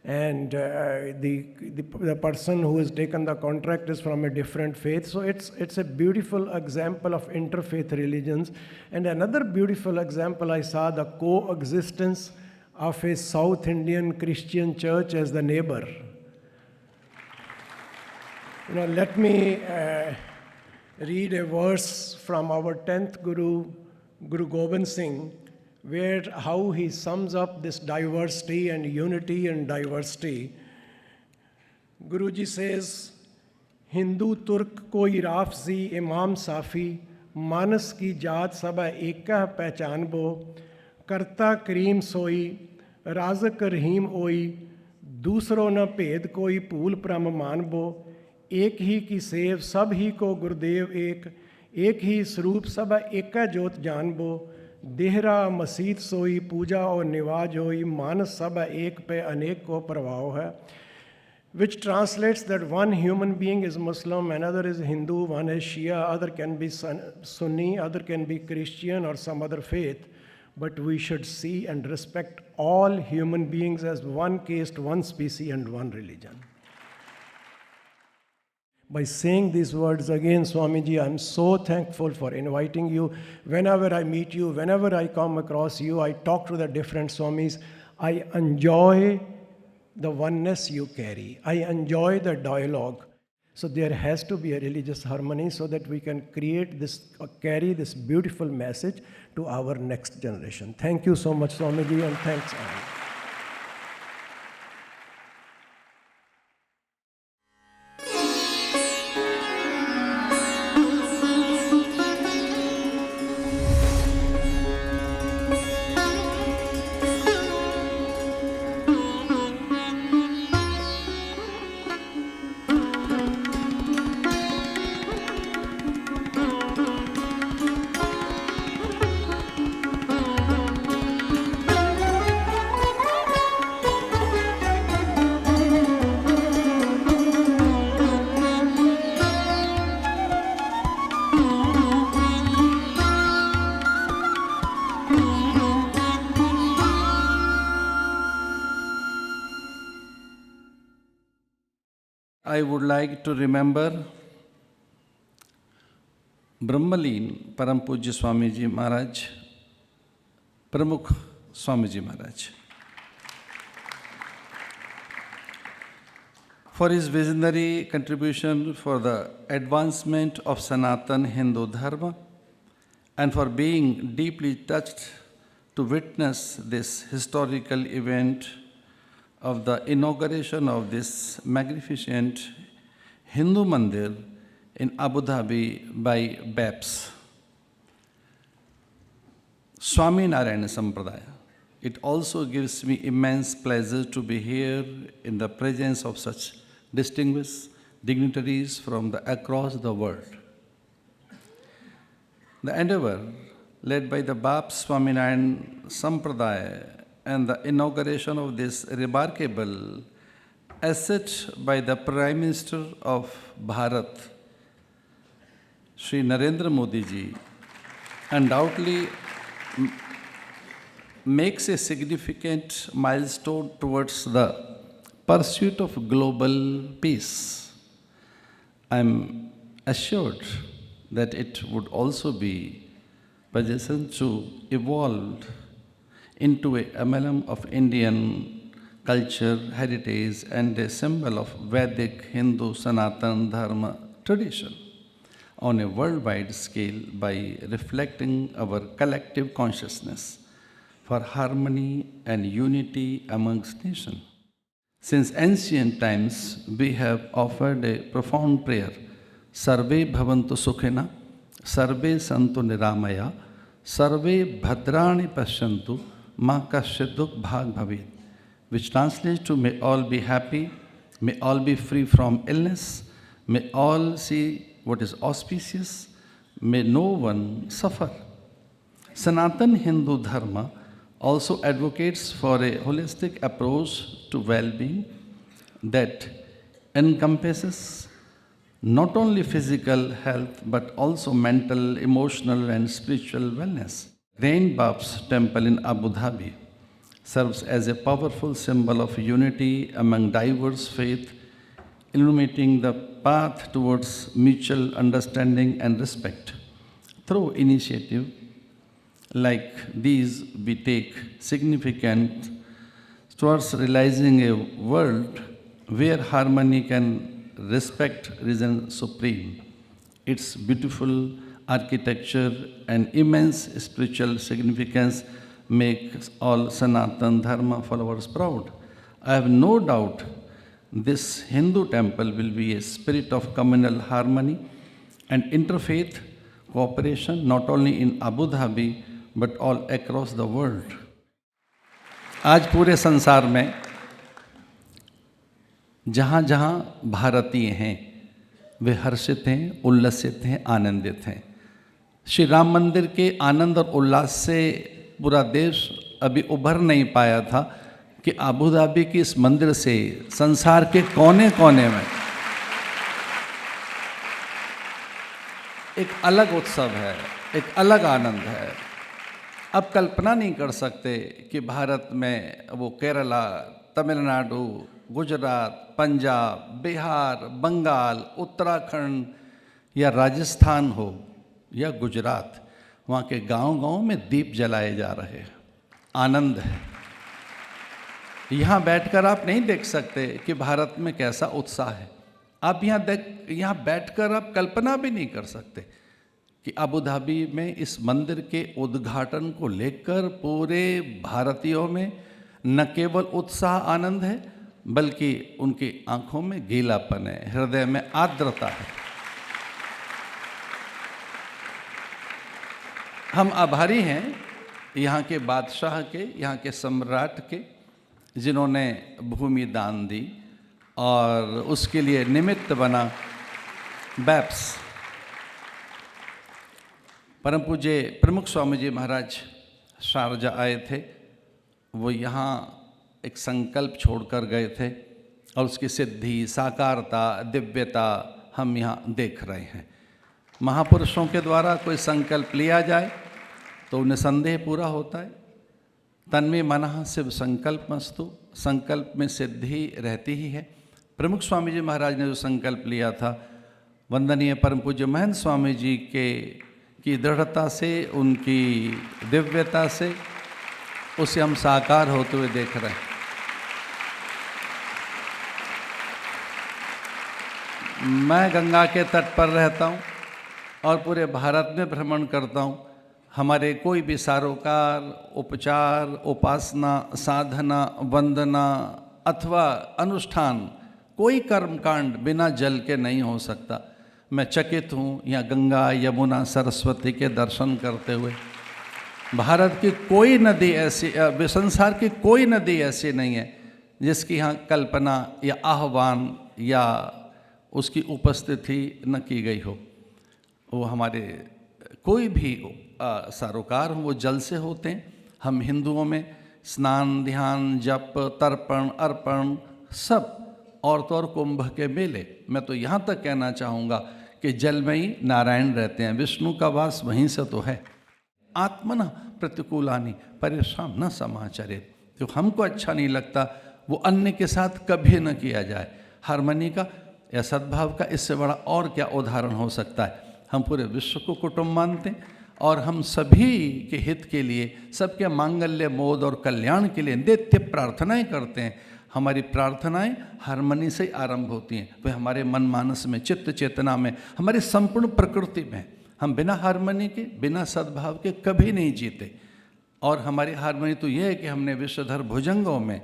and the person who has taken the contract is from a different faith. So it's a beautiful example of interfaith religions. And another beautiful example I saw, the coexistence of a South Indian Christian church as the neighbor. Let me read a verse from our 10th Guru, Guru Gobind Singh, where how he sums up this diversity and unity and diversity. Guruji says, Hindu Turk koi rafzi imam safi, manas ki jaat saba eka pehchanbo, karta kareem soi, razak rahim oi, दूसरो न भेद कोई भूल परम मानबो, एक ही की save सब ही को गुरुदेव एक ही स्वरूप सब एका जोत जानबो, देहरा मसीत सोई पूजा और निवाज होई, मानस सब एक पे अनेक को प्रभाव है. Which translates that one human being is Muslim, another is Hindu, one is Shia, other can be Sunni, other can be Christian or some other faith. But we should see and respect all human beings as one caste, one species, and one religion. By saying these words again, Swamiji, I'm so thankful for inviting you. Whenever I meet you, whenever I come across you, I talk to the different Swamis. I enjoy the oneness you carry. I enjoy the dialogue. So there has to be a religious harmony so that we can create this, carry this beautiful message to our next generation. Thank you so much, Swamiji, and thanks all. I would like to remember Brahmalin Param Pujya Swamiji Maharaj, Pramukh Swamiji Maharaj, for his visionary contribution for the advancement of Sanatan Hindu Dharma and for being deeply touched to witness this historical event of the inauguration of this magnificent Hindu Mandir in Abu Dhabi by BAPS, Swaminarayan Sampradaya. It also gives me immense pleasure to be here in the presence of such distinguished dignitaries from across the world. The endeavor led by the BAPS Swaminarayan Sampradaya and the inauguration of this remarkable asset by the Prime Minister of Bharat, Shri Narendra Modi ji, undoubtedly makes a significant milestone towards the pursuit of global peace. I am assured that it would also be positioned to evolve into a amalgam of Indian culture, heritage, and a symbol of Vedic, Hindu, Sanatana Dharma tradition on a worldwide scale by reflecting our collective consciousness for harmony and unity amongst nations. Since ancient times, we have offered a profound prayer, Sarve Bhavantu Sukhina, Sarve Santu Niramaya, Sarve Bhadrani Pashyantu, Ma Kasyat Dukh Bhag Bhavet, which translates to may all be happy, may all be free from illness, may all see what is auspicious, may no one suffer. Sanatana Hindu Dharma also advocates for a holistic approach to well-being that encompasses not only physical health but also mental, emotional, and spiritual wellness. Grand BAPS temple in Abu Dhabi serves as a powerful symbol of unity among diverse faiths, illuminating the path towards mutual understanding and respect. Through initiatives like these, we take significant towards realizing a world where harmony can respect reason supreme. Its beautiful architecture and immense spiritual significance make all Sanatana Dharma followers proud. I have no doubt this Hindu temple will be a spirit of communal harmony and interfaith cooperation not only in Abu Dhabi but all across the world. आज पूरे संसार में जहाँ जहाँ भारतीय हैं वे हर्षित हैं, उल्लसित हैं, आनंदित हैं। श्री राम मंदिर के आनंद और उल्लास से पूरा देश अभी उभर नहीं पाया था कि अबू धाबी की इस मंदिर से संसार के कोने कोने में एक अलग उत्सव है, एक अलग आनंद है। अब कल्पना नहीं कर सकते कि भारत में वो केरला, तमिलनाडु, गुजरात, पंजाब, बिहार, बंगाल, उत्तराखंड या राजस्थान हो या गुजरात, वहाँ के गांव-गांव में दीप जलाए जा रहे हैं। आनंद है। यहाँ बैठकर आप नहीं देख सकते कि भारत में कैसा उत्साह है। आप यहाँ बैठकर आप कल्पना भी नहीं कर सकते कि अबू धाबी में इस मंदिर के उद्घाटन को लेकर पूरे भारतीयों में न केवल उत्साह आनंद है बल्कि उनकी आंखों में गीलापन है, हृदय में आर्द्रता है। हम आभारी हैं यहाँ के बादशाह के, यहाँ के सम्राट के, जिन्होंने भूमि दान दी और उसके लिए निमित्त बना बैप्स। परम पूज्य प्रमुख स्वामी जी महाराज शारजा आए थे। वो यहाँ एक संकल्प छोड़कर गए थे और उसकी सिद्धि, साकारता, दिव्यता हम यहाँ देख रहे हैं। महापुरुषों के द्वारा कोई संकल्प लिया जाए तो उन्हें संदेह पूरा होता है। तन्मे मनः शिव संकल्पमस्तु, संकल्प में सिद्धि रहती ही है। प्रमुख स्वामी जी महाराज ने जो संकल्प लिया था, वंदनीय परम पूज्य महंत स्वामी जी की दृढ़ता से, उनकी दिव्यता से उसे हम साकार होते हुए देख रहे हैं। मैं गंगा के तट पर रहता हूँ और पूरे भारत में भ्रमण करता हूँ। हमारे कोई भी सारोकार, उपचार, उपासना, साधना, वंदना अथवा अनुष्ठान, कोई कर्मकांड बिना जल के नहीं हो सकता। मैं चकित हूँ यहाँ गंगा, यमुना, सरस्वती के दर्शन करते हुए। भारत की कोई नदी ऐसी, संसार की कोई नदी ऐसी नहीं है जिसकी यहाँ कल्पना या आह्वान या उसकी उपस्थिति न की गई हो। वो हमारे कोई भी सारोकार हो वो जल से होते हैं। हम हिंदुओं में स्नान, ध्यान, जप, तर्पण, अर्पण सब, और तो और कुंभ के मेले। मैं तो यहाँ तक कहना चाहूँगा कि जल में ही नारायण रहते हैं, विष्णु का वास वहीं से तो है। आत्मन प्रतिकूलानि परेशान न समाचरित। जो हमको अच्छा नहीं लगता वो अन्य के साथ कभी न किया जाए। हार्मनी का या सद्भाव का इससे बड़ा और क्या उदाहरण हो सकता है। हम पूरे विश्व को कुटुंब मानते हैं और हम सभी के हित के लिए, सबके मांगल्य, मोद और कल्याण के लिए नित्य प्रार्थनाएं करते हैं। हमारी प्रार्थनाएं हार्मनी से आरंभ होती हैं। वे हमारे मन मानस में, चित्त चेतना में, हमारी संपूर्ण प्रकृति में। हम बिना हार्मनी के, बिना सद्भाव के कभी नहीं जीते। और हमारी हार्मनी तो यह है कि हमने विश्वधर भुजंगों में,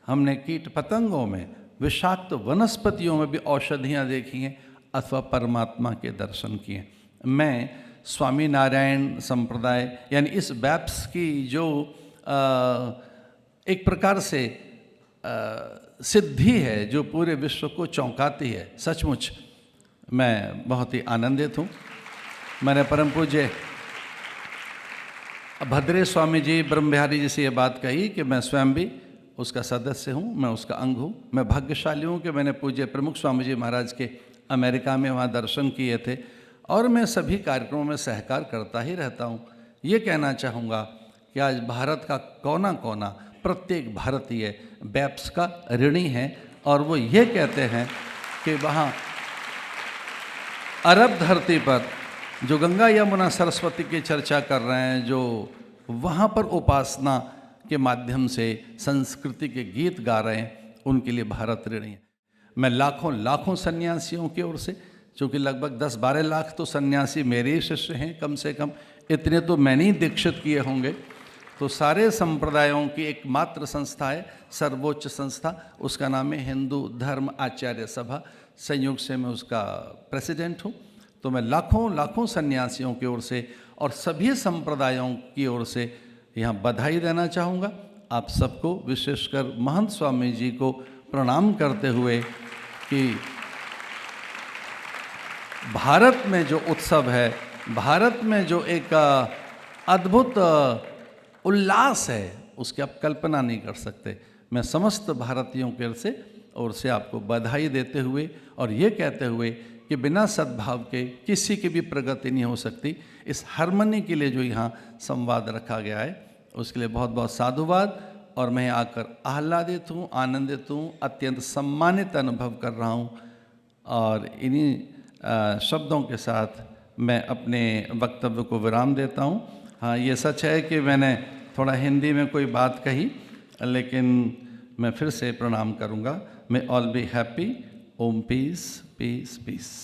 हमने कीट पतंगों में, विषाक्त वनस्पतियों में भी औषधियाँ देखी हैं अथवा परमात्मा के दर्शन किए। मैं स्वामीनारायण संप्रदाय यानी इस बैप्स की जो एक प्रकार से सिद्धि है जो पूरे विश्व को चौंकाती है, सचमुच मैं बहुत ही आनंदित हूँ। मैंने परम पूज्य भद्रे स्वामी जी, ब्रह्म बिहारी जी से ये बात कही कि मैं स्वयं भी उसका सदस्य हूँ, मैं उसका अंग हूँ। मैं भाग्यशाली हूँ कि मैंने पूज्य प्रमुख स्वामी जी महाराज के अमेरिका में वहाँ दर्शन किए थे और मैं सभी कार्यक्रमों में सहकार करता ही रहता हूँ। ये कहना चाहूँगा कि आज भारत का कोना कोना, प्रत्येक भारतीय बैप्स का ऋणी है और वो ये कहते हैं कि वहाँ अरब धरती पर जो गंगा यमुना सरस्वती की चर्चा कर रहे हैं, जो वहाँ पर उपासना के माध्यम से संस्कृति के गीत गा रहे हैं, उनके लिए भारत ऋणी है। मैं लाखों लाखों सन्यासियों की ओर से, चूँकि लगभग 10-12 लाख तो सन्यासी मेरे ही शिष्य हैं कम से कम, इतने तो मैंने ही दीक्षित किए होंगे। तो सारे संप्रदायों की एकमात्र संस्था है, सर्वोच्च संस्था, उसका नाम है हिंदू धर्म आचार्य सभा। संयोग से मैं उसका प्रेसिडेंट हूँ। तो मैं लाखों लाखों सन्यासियों की ओर से और सभी संप्रदायों की ओर से यहाँ बधाई देना चाहूँगा। आप सबको, विशेषकर महंत स्वामी जी को प्रणाम करते हुए कि भारत में जो उत्सव है, भारत में जो एक अद्भुत उल्लास है, उसकी आप कल्पना नहीं कर सकते। मैं समस्त भारतीयों की ओर से आपको बधाई देते हुए और ये कहते हुए कि बिना सद्भाव के किसी की भी प्रगति नहीं हो सकती। इस हार्मनी के लिए जो यहाँ संवाद रखा गया है, उसके लिए बहुत बहुत साधुवाद। और मैं आकर आह्लादित हूँ, आनंदित हूँ, अत्यंत सम्मानित अनुभव कर रहा हूँ। और इन्हीं शब्दों के साथ मैं अपने वक्तव्य को विराम देता हूँ। हाँ, ये सच है कि मैंने थोड़ा हिंदी में कोई बात कही, लेकिन मैं फिर से प्रणाम करूँगा। May all be happy. Om peace, peace, peace.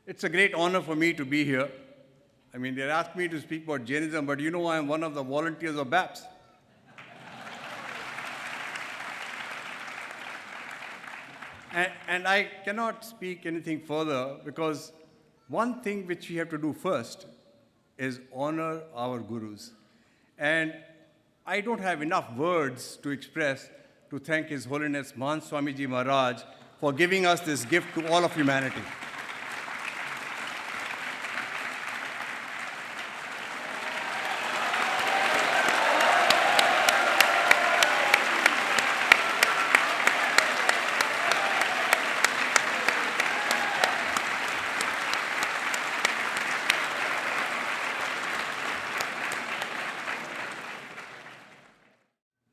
It's a great honor for me to be here. I mean, they asked me to speak about Jainism, but you know I'm one of the volunteers of BAPS. And I cannot speak anything further because one thing which we have to do first is honor our gurus. And I don't have enough words to express to thank His Holiness Mahant Swamiji Maharaj for giving us this gift to all of humanity.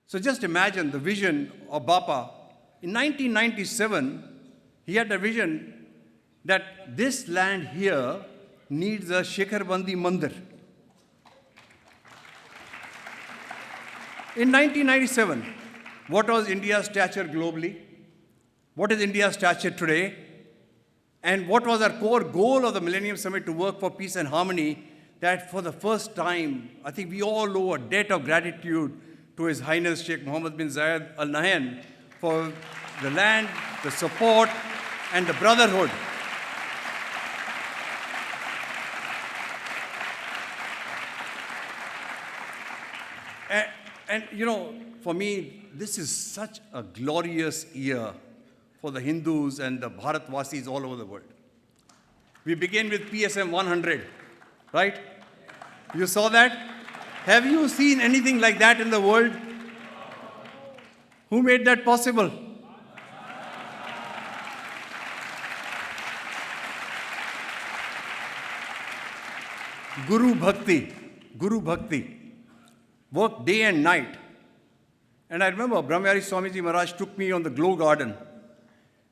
So just imagine the vision of Bapa. In 1997, he had a vision that this land here needs a Shikharbandi Mandir. In 1997, what was India's stature globally? What is India's stature today? And what was our core goal of the Millennium Summit to work for peace and harmony? that for the first time, I think we all owe a debt of gratitude to His Highness Sheikh Mohammed bin Zayed Al Nahyan for the land, the support, and the brotherhood. And you know, for me, this is such a glorious year for the Hindus and the Bharatvasis all over the world. We begin with PSM 100, right? You saw that? Have you seen anything like that in the world? Who made that possible? Guru Bhakti, worked day and night. And I remember Brahmyari Swamiji Maharaj took me on the Glow Garden.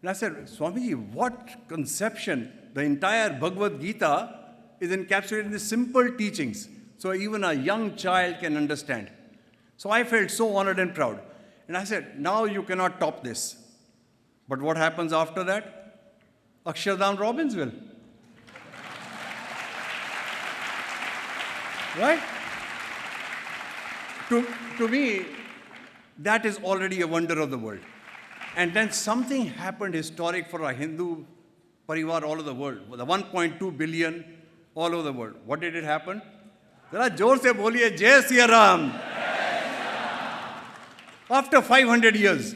And I said, Swamiji, what conception? The entire Bhagavad Gita is encapsulated in the simple teachings, so even a young child can understand. So I felt so honored and proud. And I said, now you cannot top this. But what happens after that? Akshardham Robbinsville. Right? To me, that is already a wonder of the world. And then something happened historic for our Hindu parivar all over the world, the 1.2 billion all over the world. What did it happen? Zara jor se boliye, Jai Siya Ram. After 500 years.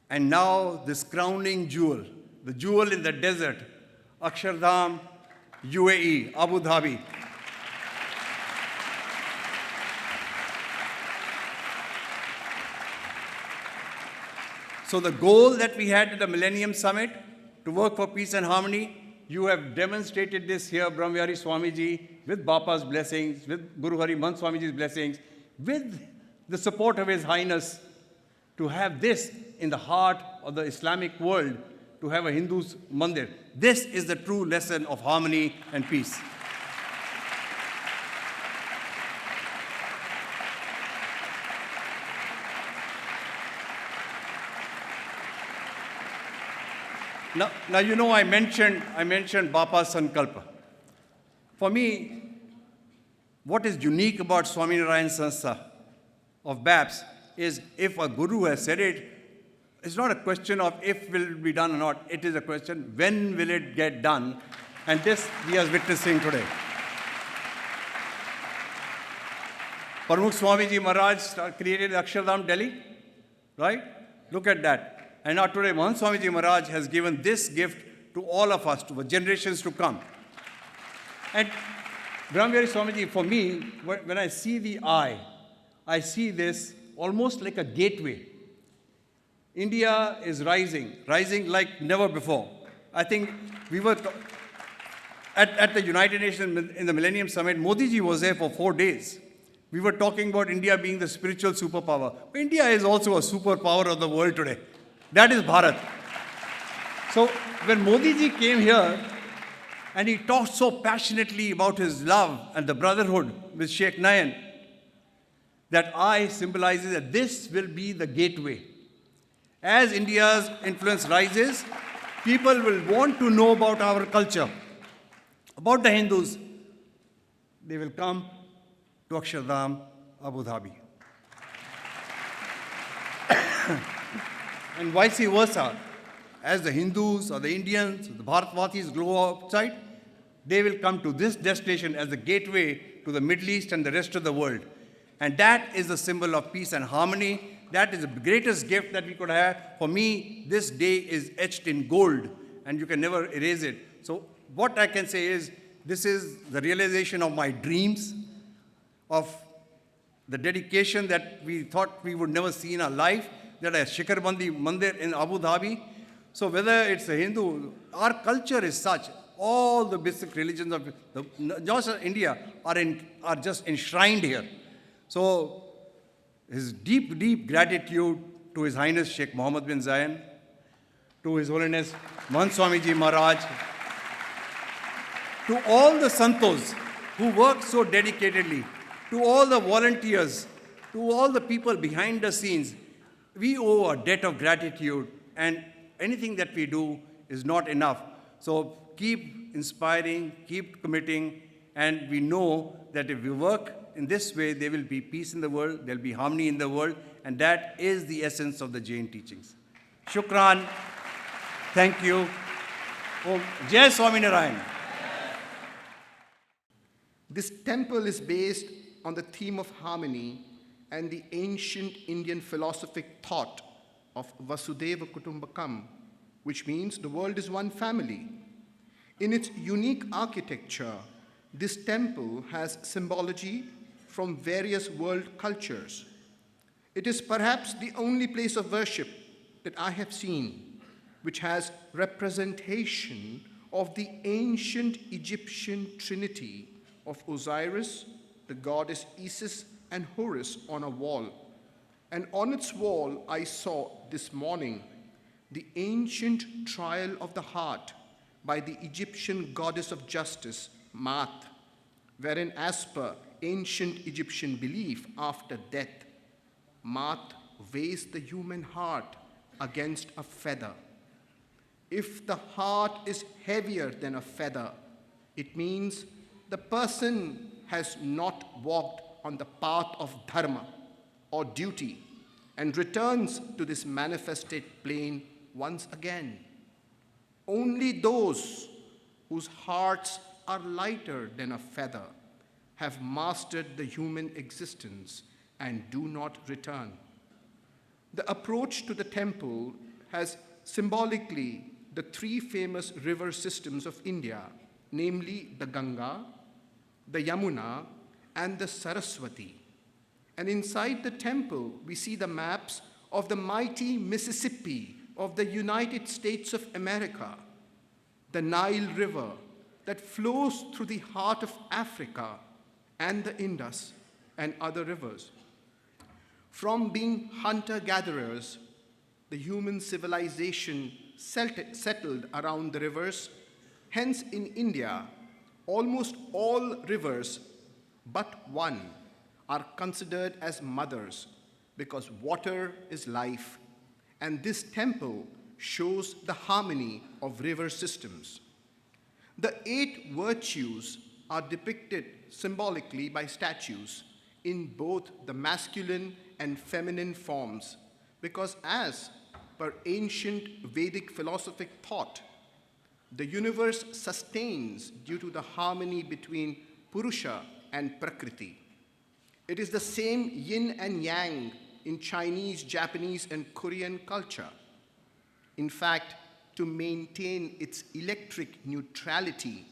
And now this crowning jewel, the jewel in the desert, Akshardham, UAE, Abu Dhabi. So the goal that we had at the Millennium Summit, to work for peace and harmony, you have demonstrated this here, Brahmyari Swamiji, with Bapa's blessings, with Guru Hari Mahant Swamiji's blessings, with the support of His Highness, to have this in the heart of the Islamic world, to have a Hindu's Mandir. This is the true lesson of harmony and peace. Now you know I mentioned Bapa's Sankalpa. For me, what is unique about Swaminarayan Sanstha of BAPS is if a guru has said it, it's not a question of if will it be done or not. It is a question, when will it get done? And this we are witnessing today. Pramukh Swamiji Maharaj created Akshardham Delhi, right? Look at that. And now today, Mahant Swamiji Maharaj has given this gift to all of us, to the generations to come. And Brahmyari Swamiji, for me, when I see the eye, I see this almost like a gateway. India is rising like never before. I think we were at the United Nations in the Millennium Summit, Modi ji was there for 4 days. We were talking about India being the spiritual superpower. India is also a superpower of the world today. That is Bharat. So when Modi ji came here and he talked so passionately about his love and the brotherhood with Sheikh Nayan, that eye symbolizes that this will be the gateway. As India's influence rises, people will want to know about our culture, about the Hindus. They will come to Akshardham, Abu Dhabi. And vice versa, as the Hindus or the Indians, or the Bharatvasis go outside, they will come to this destination as the gateway to the Middle East and the rest of the world. And that is the symbol of peace and harmony. That is the greatest gift that we could have. For me, this day is etched in gold, and you can never erase it. So what I can say is, this is the realization of my dreams, of the dedication that we thought we would never see in our life, that a Shikharbandi Mandir in Abu Dhabi. So whether it's a Hindu, our culture is such, all the basic religions of just India are just enshrined here. So his deep, deep gratitude to His Highness Sheikh Mohammed bin Zayed, to His Holiness Mahant Swamiji Maharaj, to all the santos who work so dedicatedly, to all the volunteers, to all the people behind the scenes. We owe a debt of gratitude, and anything that we do is not enough. So keep inspiring, keep committing, And we know that if we work in this way, there will be peace in the world, there will be harmony in the world, and that is the essence of the Jain teachings. Shukran. Thank you. Om Jai Swaminarayan. This temple is based on the theme of harmony and the ancient Indian philosophic thought of Vasudeva Kutumbakam, which means the world is one family. In its unique architecture, this temple has symbology from various world cultures. It is perhaps the only place of worship that I have seen which has representation of the ancient Egyptian trinity of Osiris, the goddess Isis, and Horus on a wall. And on its wall, I saw this morning the ancient trial of the heart by the Egyptian goddess of justice, Maat, wherein, as per ancient Egyptian belief, after death, Maat weighs the human heart against a feather. If the heart is heavier than a feather, it means the person has not walked on the path of Dharma or duty and returns to this manifested plane once again. Only those whose hearts are lighter than a feather have mastered the human existence and do not return. The approach to the temple has symbolically the three famous river systems of India, namely the Ganga, the Yamuna, and the Saraswati. And inside the temple, we see the maps of the mighty Mississippi of the United States of America, the Nile River that flows through the heart of Africa, and the Indus and other rivers. From being hunter-gatherers, the human civilization settled around the rivers. Hence, in India, almost all rivers but one are considered as mothers because water is life, and this temple shows the harmony of river systems. The 8 virtues are depicted symbolically by statues in both the masculine and feminine forms because, as per ancient Vedic philosophic thought, the universe sustains due to the harmony between Purusha and Prakriti. It is the same yin and yang in Chinese, Japanese, and Korean culture. In fact, to maintain its electric neutrality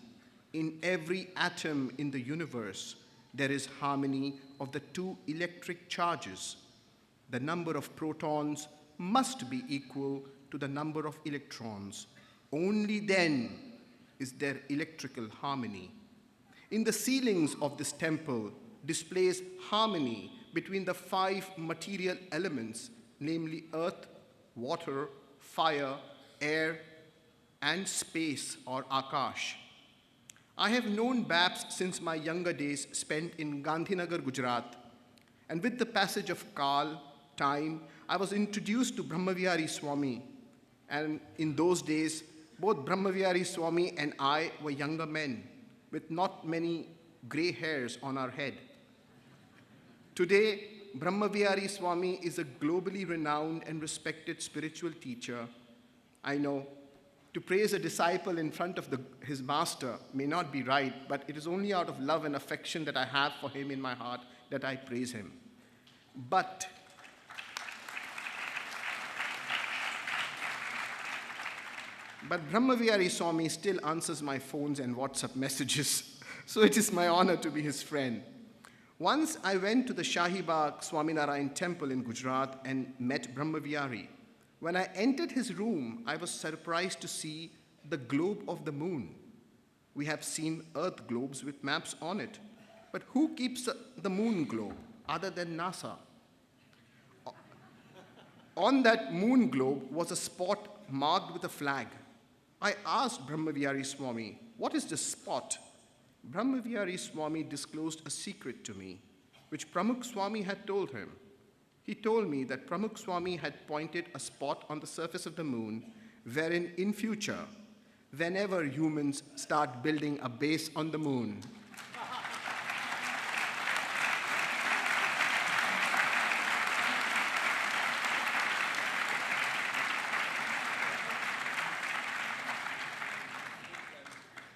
in every atom in the universe, there is harmony of the 2 electric charges. The number of protons must be equal to the number of electrons. Only then is there electrical harmony. In the ceilings of this temple displays harmony between the 5 material elements, namely earth, water, fire, air, and space or Akash. I have known BAPS since my younger days spent in Gandhinagar, Gujarat, and with the passage of time, I was introduced to Brahmavihari Swami, and in those days, both Brahmavihari Swami and I were younger men with not many gray hairs on our head. Today, Brahmavihari Swami is a globally renowned and respected spiritual teacher. I know to praise a disciple in front of his master may not be right, but it is only out of love and affection that I have for him in my heart that I praise him. But Brahmavihari Swami still answers my phones and WhatsApp messages, so it is my honor to be his friend. Once I went to the Shahibagh Swaminarayan temple in Gujarat and met Brahmavihari. When I entered his room, I was surprised to see the globe of the moon. We have seen Earth globes with maps on it, but who keeps the moon globe other than NASA? On that moon globe was a spot marked with a flag. I asked Brahmavihari Swami, what is this spot? Brahmavihari Swami disclosed a secret to me, which Pramukh Swami had told him. He told me that Pramukh Swami had pointed a spot on the surface of the moon wherein in future, whenever humans start building a base on the moon,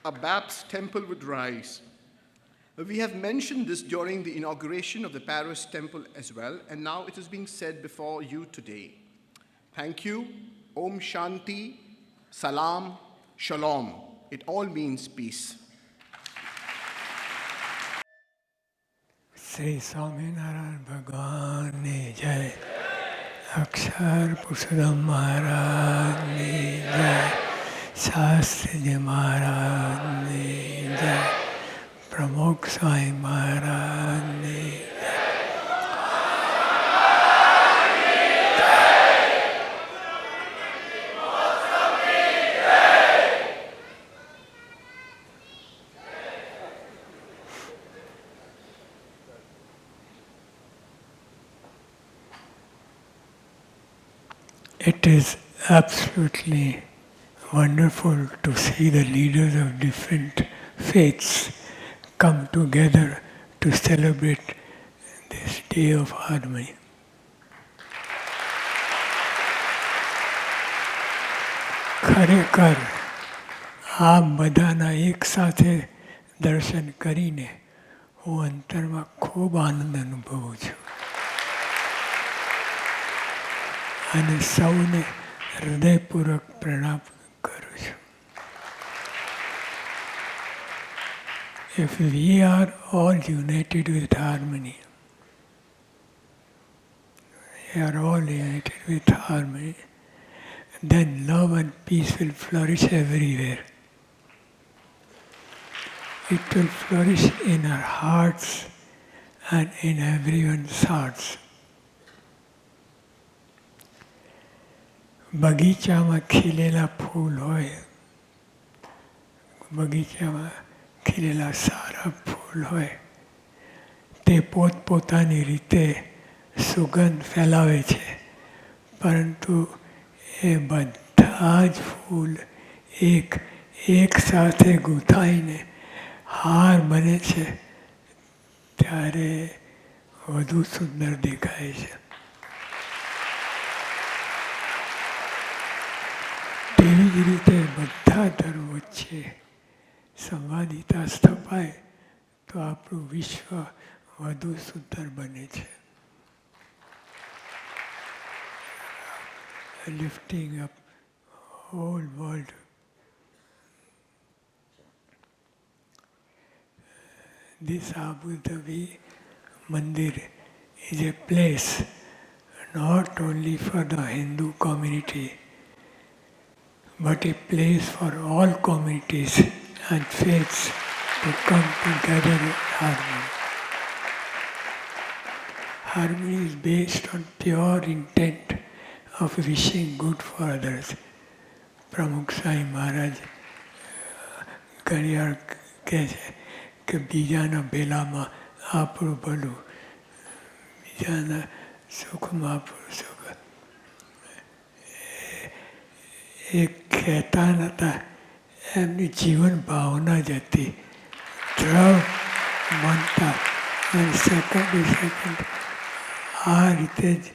a BAPS temple would rise. We have mentioned this during the inauguration of the Paris temple as well, and now it is being said before you today. Thank you. Om Shanti, Salam, Shalom. It all means peace. Sri Swaminarayan Bhagwan ni Jai. Akshar Purushottam Maharaj ni Jai. Shastri Ji Maharaj ni Jai. Pramukh Swami Maharaj ni Jai. It is absolutely wonderful to see the leaders of different faiths come together to celebrate this day of harmony. ખરેખર આ બધાના એક સાથે દર્શન કરીને હું અંતરમાં ખૂબ આનંદ અનુભવું છું. અને સૌને હૃદયપૂર્વક પ્રણામ કરું છું. If we are all united with harmony, we are all united with harmony, then love and peace will flourish everywhere. It will flourish in our hearts and in everyone's hearts. બગીચામાં ખીલેલા ફૂલ હોય, બગીચામાં ખીલેલા સારા ફૂલ હોય, તે પોતપોતાની રીતે સુગંધ ફેલાવે છે, પરંતુ એ બધા જ ફૂલ એક સાથે ગૂંથાઈને હાર બને છે, ત્યારે વધુ સુંદર દેખાય છે. તેવી જ રીતે બધા ધર્મ વચ્ચે સંવાદિતા સ્થપાય તો આપણું વિશ્વ વધુ સુંદર બને છે. Lifting up whole world. This Abu Dhabi Mandir is a place not only for the Hindu community, but a place for all communities and faiths to come together in harmony. Harmony is based on pure intent of wishing good for others. પ્રમુખ સાંઈ મહારાજ ઘણીવાર કહે છે કે બીજાના ભેલામાં આપણું ભલું, બીજાના સુખમાં આપણું સુખ. એ કહેતા નહોતા, એમની જીવન ભાવના જ હતી. દ્રઢ માનતા અને સેકન્ડ આ રીતે જ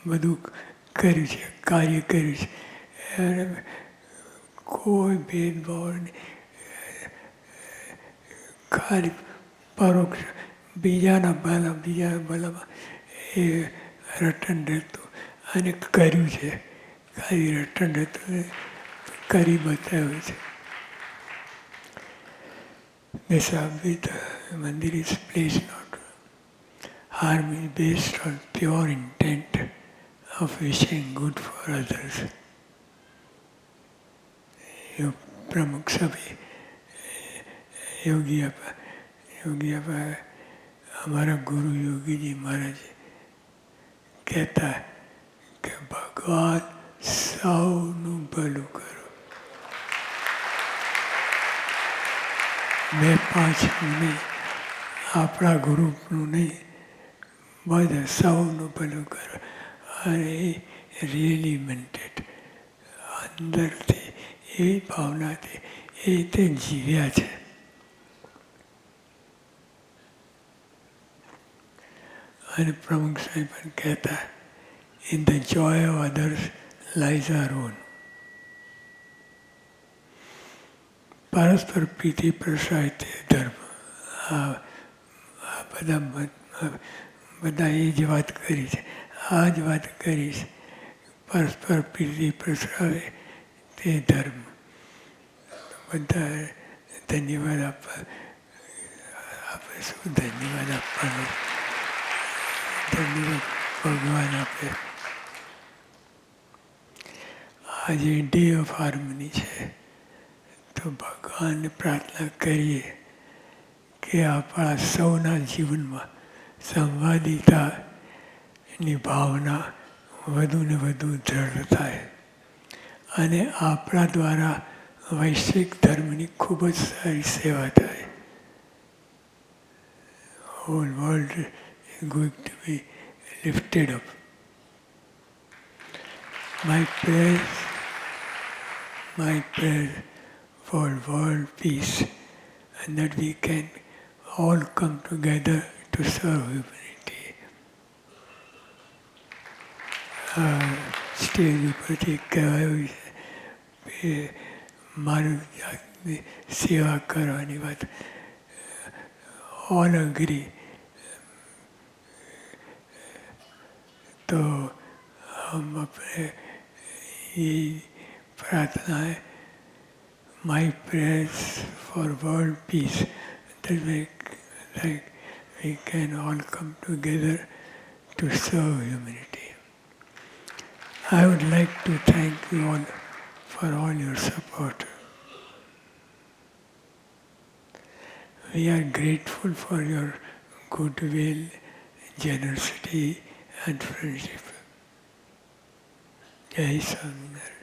બધું કર્યું છે, કાર્ય કર્યું છે. અને કોઈ ભેદભાવ નહીં, ખાલી પરોક્ષ બીજાના ભલામાં એ રટન રહેતું અને કર્યું છે. ખાલી રટન રહેતું કરી બતાવ્યું છે. This Mandir is placed not harmony based on pure intent of wishing good for others. प्रमुख सभी योगी हमारा गुरु योगी जी महाराज कहता है कि भगवान સૌનું ભલું કરો. મેં પાંચનું નહીં, આપણા ગ્રુપનું નહીં, બધા સૌનું ભલું કરો. અને એ રિયલી મેન્ટેડ અંદરથી એ ભાવનાથી એ તે જીવ્યા છે. અને પ્રમુખ સાહેબ પણ કહેતા, in the joy of others lies our own. પરસ્પર પ્રીતિ પ્રસાય તે ધર્મ. બધા એ જ વાત કરી છે, આ જ વાત કરી છે. પરસ્પર પ્રીતિ પ્રસરાવે તે ધર્મ. બધા ધન્યવાદ આપવા, આપણે શું ધન્યવાદ આપવાનો? ધન્યવાદ ભગવાન આપે. આજે ડે ઓફ હાર્મની છે, તો ભગવાનને પ્રાર્થના કરીએ કે આપણા સૌના જીવનમાં સંવાદિતાની ભાવના વધુ ને વધુ દ્રઢ થાય અને આપણા દ્વારા વૈશ્વિક ધર્મની ખૂબ જ સારી સેવા થાય. Whole world is going to be lifted up. My prayers for world peace, and that we can all come together to serve humanity. Stage ઉપરથી કહેવાયું છે મારું જાતની સેવા કરવાની વાત. All agree. तो हम अपने ये प्रार्थना है, my prayers for world peace, that we can all come together to serve humanity. I would like to thank you all for all your support. We are grateful for your goodwill, generosity and friendship. Jai Swaminarayan.